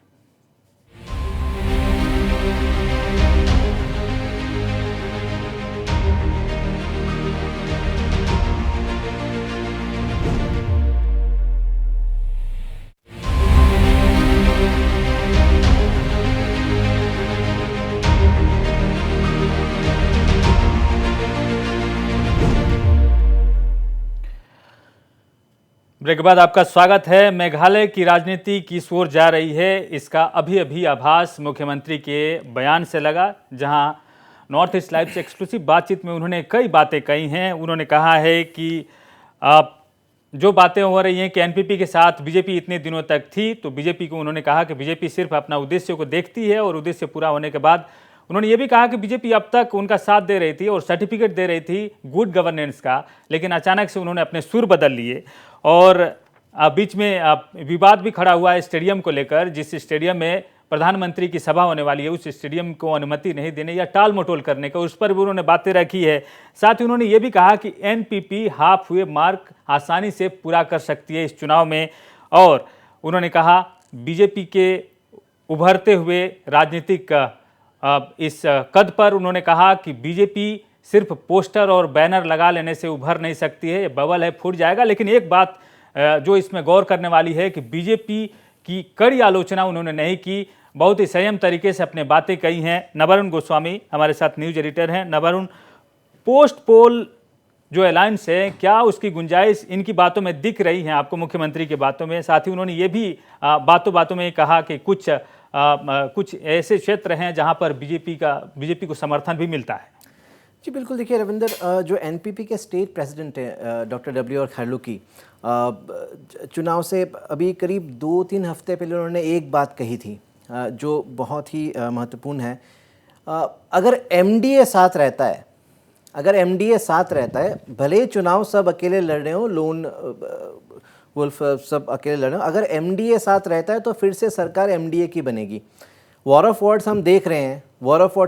ब्रेक के बाद आपका स्वागत है। मेघालय की राजनीति किस ओर जा रही है, इसका अभी अभी आभास मुख्यमंत्री के बयान से लगा, जहां नॉर्थ ईस्ट लाइव से एक्सक्लूसिव बातचीत में उन्होंने कई बातें कही हैं। उन्होंने कहा है कि जो बातें हो रही हैं कि एनपीपी के साथ बीजेपी इतने दिनों तक थी, तो बीजेपी को उन्होंने कहा कि बीजेपी सिर्फ अपना उद्देश्य को देखती है और उद्देश्य पूरा होने के बाद उन्होंने ये भी कहा कि बीजेपी अब तक उनका साथ दे रही थी और सर्टिफिकेट दे रही थी गुड गवर्नेंस का, लेकिन अचानक से उन्होंने अपने सुर बदल लिए और बीच में विवाद भी खड़ा हुआ है स्टेडियम को लेकर। जिस स्टेडियम में प्रधानमंत्री की सभा होने वाली है उस स्टेडियम को अनुमति नहीं देने या टाल मटोल करने का, उस पर भी उन्होंने बातें रखी है। साथ ही उन्होंने ये भी कहा कि एनपीपी हाफ हुए मार्क आसानी से पूरा कर सकती है इस चुनाव में, और उन्होंने कहा बीजेपी के उभरते हुए राजनीतिक इस कद पर उन्होंने कहा कि बीजेपी सिर्फ पोस्टर और बैनर लगा लेने से उभर नहीं सकती है, ये बबल है, फूट जाएगा। लेकिन एक बात जो इसमें गौर करने वाली है कि बीजेपी की कड़ी आलोचना उन्होंने नहीं की, बहुत ही संयम तरीके से अपने बातें कही हैं। नवरुण गोस्वामी हमारे साथ न्यूज एडिटर हैं। नवरुण, पोस्ट पोल जो अलायंस है, क्या उसकी गुंजाइश इनकी बातों में दिख रही है आपको, मुख्यमंत्री की बातों में? साथ ही उन्होंने ये भी बातों बातों में कहा कि कुछ ऐसे क्षेत्र हैं जहां पर बीजेपी को समर्थन भी मिलता है। जी बिल्कुल, देखिए रविंदर, जो एनपीपी के स्टेट प्रेसिडेंट हैं डॉक्टर WR खरलुकी, चुनाव से अभी करीब 2-3 हफ्ते पहले उन्होंने एक बात कही थी जो बहुत ही महत्वपूर्ण है। अगर एमडीए साथ रहता है, भले ही चुनाव सब अकेले लड़ रहे हो, लोन वुल्फ सब अकेले लड़ रहे हो, अगर एमडीए साथ रहता है तो फिर से सरकार एमडीए की बनेगी। वॉर ऑफ वर्ड्स हम देख रहे हैं,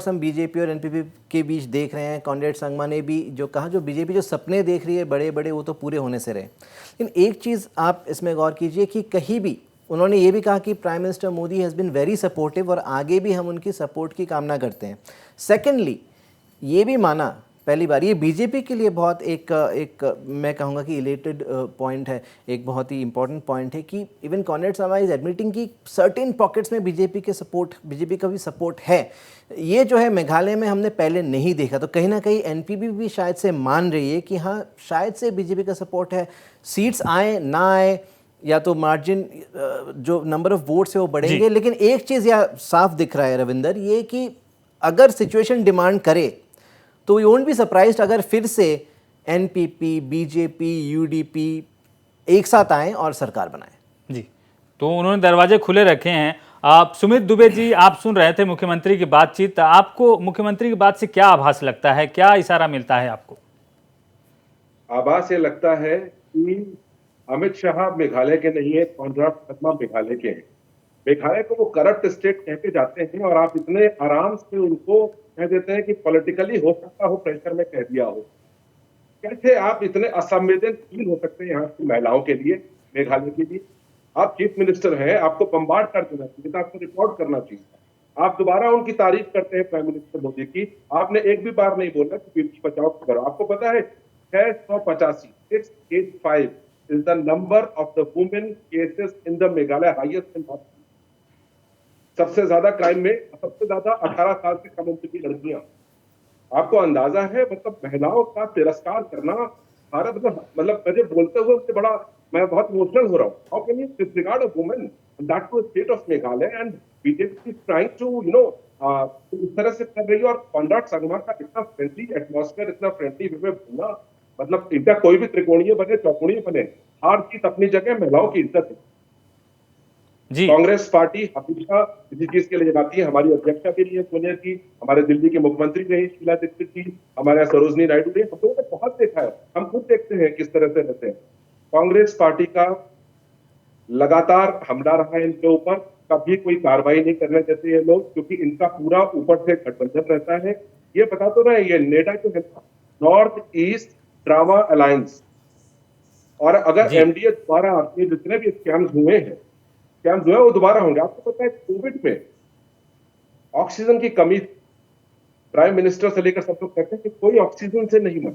हम बीजेपी और एनपीपी के बीच देख रहे हैं। कॉमरेड संगमा ने भी जो कहा, जो बीजेपी जो सपने देख रही है बड़े बड़े, वो तो पूरे होने से रहे। लेकिन एक चीज़ आप इसमें गौर कीजिए कि कहीं भी उन्होंने ये भी कहा कि prime minister Modi has been very supportive और आगे भी हम उनकी सपोर्ट की कामना करते हैं। सेकेंडली, ये भी माना पहली बार, ये बीजेपी के लिए बहुत एक मैं कहूँगा कि इलेटेड पॉइंट है, एक बहुत ही इंपॉर्टेंट पॉइंट है कि even comrade Sangma is admitting कि सर्टेन पॉकेट्स में बीजेपी का भी सपोर्ट है। ये जो है मेघालय में हमने पहले नहीं देखा, तो कहीं ना कहीं एनपीपी भी शायद से मान रही है कि हाँ, शायद से बीजेपी का सपोर्ट है। सीट्स आए ना आए, या तो मार्जिन जो नंबर ऑफ वोट्स है वो बढ़ेंगे, लेकिन एक चीज़ यहाँ साफ दिख रहा है रविंदर, ये कि अगर सिचुएशन डिमांड करे तो यू वोंट बी सरप्राइज्ड अगर फिर से एनपीपी, बीजेपी, यूडीपी एक साथ आएँ और सरकार बनाएं। जी, तो उन्होंने दरवाजे खुले रखे हैं। आप सुमित दुबे जी, आप सुन रहे थे मुख्यमंत्री की बातचीत, आपको मुख्यमंत्री की बात से क्या आभास लगता है, क्या इशारा मिलता है आपको? आभास ये लगता है कि अमित शाह मेघालय के नहीं है, कॉनराड संगमा मेघालय के हैं। मेघालय को वो करप्ट स्टेट कह के जाते हैं और आप इतने आराम से उनको कह देते हैं कि पॉलिटिकली हो सकता हो प्रेशर में कह दिया हो। कैसे आप इतने असंवेदनशील हो सकते हैं यहाँ की महिलाओं के लिए, मेघालय के लिए? आप चीफ मिनिस्टर हैं, आपको बम्बार्ड कर देना चाहिए था, आपको रिपोर्ट करना चाहिए। आप दोबारा उनकी तारीफ करते हैं प्राइम मिनिस्टर मोदी की, आपने एक भी बार नहीं बोला कि बेटी बचाओ करो। आपको पता है 685 685 is the number of the women cases in the Meghalaya highest in North. सबसे ज्यादा क्राइम में सबसे ज्यादा 18 साल से कम उम्र की लड़कियां। आपको अंदाजा है, मतलब महिलाओं का तिरस्कार करना भारत में, मतलब मुझे बोलते हुए मुझे बड़ा, मैं बहुत इमोशनल हो रहा हूँ। How can you disregard a woman that to state of Meghalaya and BJP is trying to इस तरह से कर रही है। और कॉनराड संगमा का इतना फ्रेंडली एटमॉस्फेयर, इतना फ्रेंडली वे में बोलना, मतलब इनका कोई भी त्रिकोणीय बने, चौकोणीय बने, हार जीत अपनी जगह, महिलाओं की इज्जत है। जी, कांग्रेस पार्टी हमेशा इसी चीज के लिए लगाती है। हमारी अध्यक्षा भी रही है सोनिया जी, हमारे दिल्ली के मुख्यमंत्री रही शीला दीक्षित जी, हमारे सरोजनी नायडू रही, हम लोगों ने बहुत देखा है, हम खुद देखते हैं किस तरह से रहते हैं। कांग्रेस पार्टी का लगातार हमला रहा है इनके ऊपर, कभी कोई कार्रवाई नहीं करने देते ये लोग, क्योंकि इनका पूरा ऊपर से गठबंधन रहता है। ये बता तो रहे, ये नेडा जो है नॉर्थ ईस्ट ड्रामा अलायंस, और अगर एमडीए द्वारा आपके जितने भी स्कैम्स हुए वो दोबारा होंगे। आपको पता है कोविड में ऑक्सीजन की कमी, प्राइम मिनिस्टर से लेकर सब लोग कहते हैं कि कोई ऑक्सीजन से नहीं मरा।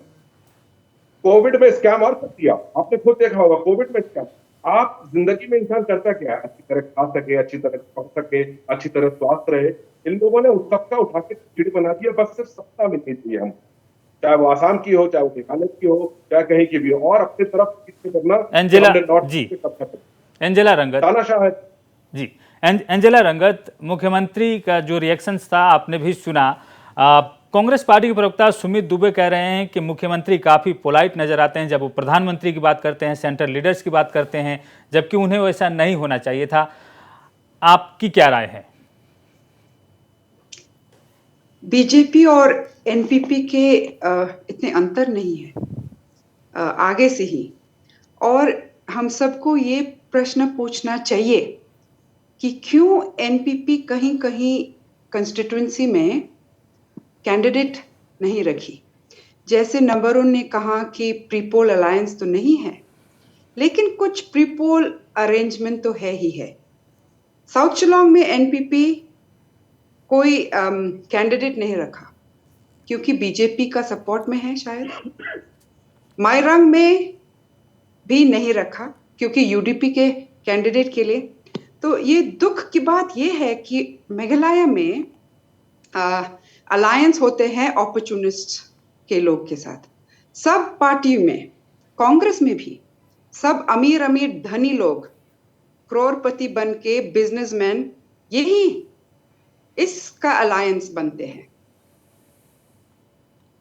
कोविड में स्कैम और कर दिया, आपने खुद देखा होगा कोविड में स्कैम। आप जिंदगी में इंसान करता क्या है? अच्छी तरह खा सके, अच्छी तरह पढ़ सके, अच्छी तरह स्वास्थ्य रहे। इन लोगों ने उस सबका उठा के चिड़ बना दिया, बस सिर्फ सत्ता मिलनी चाहिए हम, चाहे वो आसाम की हो, चाहे वो मेघालय की हो, चाहे कहीं की भी हो, और अपनी तरफ करना। एंजेला रंगत जी, एंजेला रंगत, मुख्यमंत्री का जो रिएक्शंस था आपने भी सुना। कांग्रेस पार्टी के प्रवक्ता सुमित दुबे कह रहे हैं कि मुख्यमंत्री काफ़ी पोलाइट नजर आते हैं जब वो प्रधानमंत्री की बात करते हैं, सेंट्रल लीडर्स की बात करते हैं, जबकि उन्हें वैसा नहीं होना चाहिए था। आपकी क्या राय है? बीजेपी और एनपीपी के इतने अंतर नहीं है आगे से ही, और हम सबको ये प्रश्न पूछना चाहिए कि क्यों एनपीपी कहीं कहीं कंस्टिट्यूंसी में कैंडिडेट नहीं रखी। जैसे नंबरों ने कहा कि प्रीपोल अलायंस तो नहीं है, लेकिन कुछ प्रीपोल अरेंजमेंट तो है ही है। साउथ शिलोंग में एनपीपी कोई कैंडिडेट नहीं रखा। क्योंकि बीजेपी का सपोर्ट में है शायद। मायरंग में भी नहीं रखा क्योंकि यूडीपी के कैंडिडेट के लिए। तो ये दुख की बात ये है कि मेघालय में अलायंस होते हैं अपॉर्चुनिस्ट के लोग के साथ। सब पार्टियों में, कांग्रेस में भी, सब अमीर अमीर धनी लोग, करोड़पति बन के बिजनेसमैन, यही इसका अलायंस बनते हैं।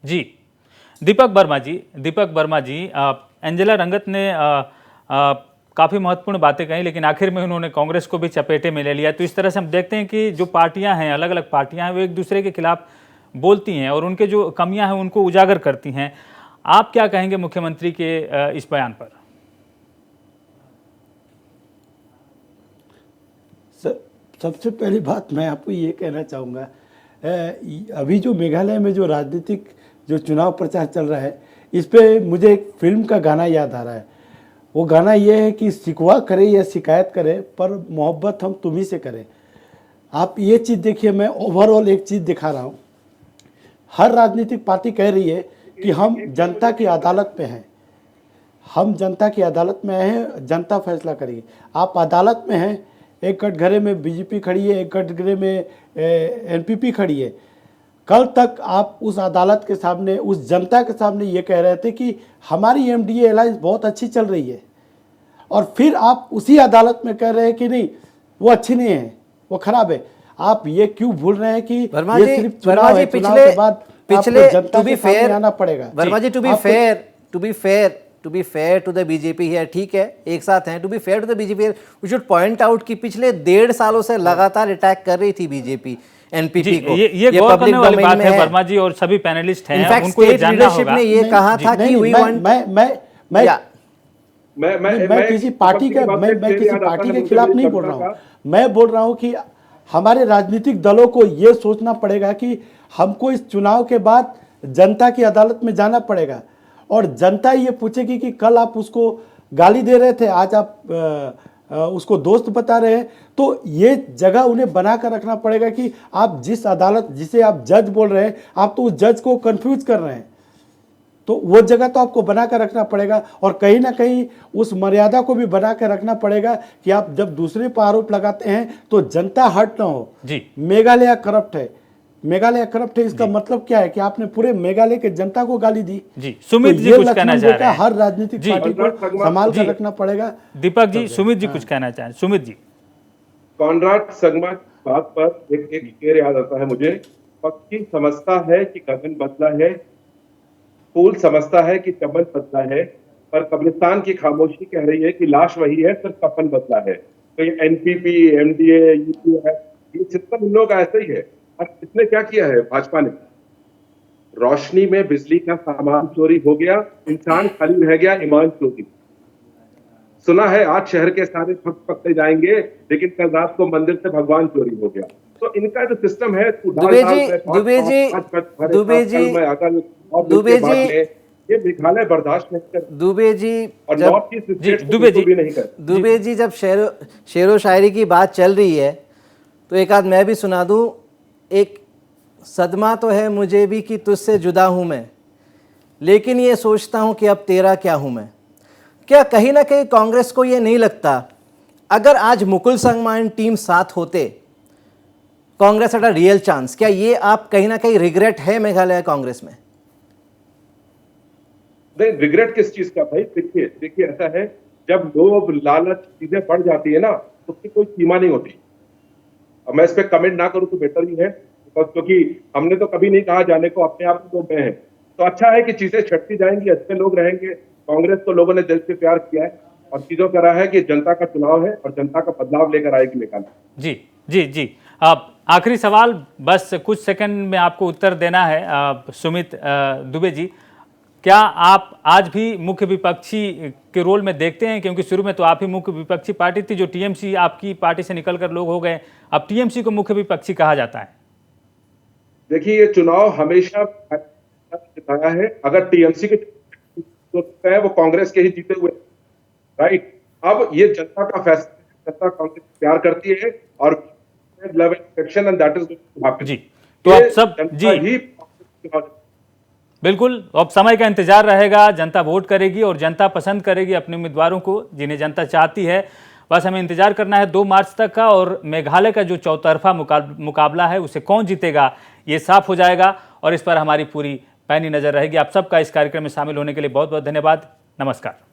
जी, दीपक वर्मा जी, एंजेला रंगत ने काफ़ी महत्वपूर्ण बातें कही, लेकिन आखिर में उन्होंने कांग्रेस को भी चपेटे में ले लिया। तो इस तरह से हम देखते हैं कि जो पार्टियां हैं, अलग अलग पार्टियां हैं, वो एक दूसरे के खिलाफ बोलती हैं और उनके जो कमियां हैं उनको उजागर करती हैं। आप क्या कहेंगे मुख्यमंत्री के इस बयान पर? सबसे पहली बात मैं आपको ये कहना चाहूँगा, अभी जो मेघालय में जो राजनीतिक जो चुनाव प्रचार चल रहा है, इस पे मुझे एक फिल्म का गाना याद आ रहा है। वो गाना ये है कि शिकवा करे या शिकायत करे पर मोहब्बत हम तुम्ही से करें। आप ये चीज़ देखिए, मैं ओवरऑल एक चीज़ दिखा रहा हूँ। हर राजनीतिक पार्टी कह रही है कि हम जनता की अदालत में हैं, हम जनता की अदालत में हैं, जनता फैसला करेगी। आप अदालत में हैं, एक कटघरे में बीजेपी खड़ी है, एक कटघरे में एनपीपी खड़ी है। कल तक आप उस अदालत के सामने, उस जनता के सामने ये कह रहे थे कि हमारी एमडीए अलायंस बहुत अच्छी चल रही है, और फिर आप उसी अदालत में कह रहे हैं कि नहीं वो अच्छी नहीं है, वो खराब है। आप ये क्यों भूल रहे हैं कि ये सिर्फ चुनाव है, चुनाव के बाद पिछले जनता के सामने आना पड़ेगा। Verma ji, to be fair to the BJP है, ठीक है, एक साथ हैं, to be fair to the BJP, we should point out कि पिछले 1.5 सालों से लगातार अटैक कर रही थी बीजेपी एनपीपी को। ये गौर करने वाली बात है वर्मा जी, और सभी पैनलिस्ट हैं, उनको ये जानना होगा। ने ये कहा था कि वी वांट, मैं किसी पार्टी के खिलाफ नहीं बोल रहा हूँ। मैं बोल रहा हूँ कि हमारे राजनीतिक दलों को ये सोचना पड़ेगा कि हमको इस चुनाव के बाद जनता की अदालत में जाना पड़ेगा, और जनता ये पूछेगी कि कल आप उसको गाली दे रहे थे, आज आप उसको दोस्त बता रहे हैं। तो ये जगह उन्हें बना कर रखना पड़ेगा कि आप जिस अदालत, जिसे आप जज बोल रहे हैं, आप तो उस जज को कंफ्यूज कर रहे हैं। तो वो जगह तो आपको बना कर रखना पड़ेगा, और कहीं ना कहीं उस मर्यादा को भी बना कर रखना पड़ेगा कि आप जब दूसरे पर आरोप लगाते हैं तो जनता हर्ट ना हो। जी, मेघालय करप्ट है, मेघालय करप्ट है, इसका मतलब क्या है कि आपने पूरे मेघालय के जनता को गाली दी। जी, सुमित जी कुछ कहना चाह रहे हैं। हर राजनीतिक पार्टी को संभाल कर रखना पड़ेगा। दीपक जी, सुमित जी कुछ कहना चाहें। सुमित जी, कॉनराड संगमा की बात पर एक शेर याद आता है मुझे। पक्षी समझता है कि गगन बदला है, फूल समझता है कि चमन बदला है, पर कब्रिस्तान की खामोशी कह रही है कि लाश वही है, सिर्फ कफन बदला है। तो ये एनपीपी, एमडीए, यूपीए, ये सिस्टम इन लोगों का ऐसा ही है। और इसने क्या किया है भाजपा ने? रोशनी में बिजली का सामान चोरी हो गया, इंसान खाली रह गया, ईमान चोरी। सुना है आज शहर के सारे भक्त पकड़े जाएंगे, लेकिन कल रात को मंदिर से भगवान चोरी हो गया। तो इनका जो सिस्टम है, ये मेघालय बर्दाश्त नहीं कर। दुबे जी, जब शेरो शायरी की बात चल रही है तो एक आध मैं भी सुना दूं। एक सदमा तो है मुझे भी कि तुझसे जुदा हूं मैं, लेकिन ये सोचता हूं कि अब तेरा क्या हूं मैं। क्या कहीं ना कहीं कांग्रेस को ये नहीं लगता, अगर आज मुकुल संगमा एंड टीम साथ होते, Congress had a real chance? क्या ये आप कहीं ना कहीं रिग्रेट है मेघालय कांग्रेस में? नहीं, रिग्रेट किस चीज का भाई? देखिए ऐसा है, जब लोभ लालच चीजें बढ़ जाती है ना, तो उसकी कोई सीमा नहीं होती। अब मैं इस पे कमेंट ना करूं तो बेटर ही है, क्योंकि हमने तो कभी नहीं कहा जाने को अपने आप को मैं है। तो अच्छा है कि चीजें छटती जाएंगी, अच्छे लोग रहेंगे। कांग्रेस को लोगों ने दिल से प्यार किया है और चीजों का रहा है कि जनता का चुनाव है और जनता का बदलाव लेकर आएगी मेघालय। जी जी जी, अब आखिरी सवाल, बस कुछ सेकंड में आपको उत्तर देना है। सुमित दुबे जी, क्या आप आज भी मुख्य विपक्षी के रोल में देखते हैं? क्योंकि शुरू में तो आप ही मुख्य विपक्षी पार्टी थी, जो टीएमसी आपकी पार्टी से निकलकर लोग हो गए, अब टीएमसी को मुख्य विपक्षी कहा जाता है। देखिए, ये चुनाव हमेशा जिताया है। अगर टीएमसी के है वो कांग्रेस के ही जीते हुए, राइट? अब ये जनता का फैसला, जनता कांग्रेस प्यार करती है और love and affection and that is जी। तो आप सब जी बिल्कुल, अब समय का इंतजार रहेगा, जनता वोट करेगी और जनता पसंद करेगी अपने उम्मीदवारों को जिन्हें जनता चाहती है। बस हमें इंतजार करना है 2 मार्च तक का, और मेघालय का जो चौतरफा मुकाबला है उसे कौन जीतेगा ये साफ हो जाएगा, और इस पर हमारी पूरी पैनी नजर रहेगी। आप सबका इस कार्यक्रम में शामिल होने के लिए बहुत बहुत धन्यवाद। नमस्कार।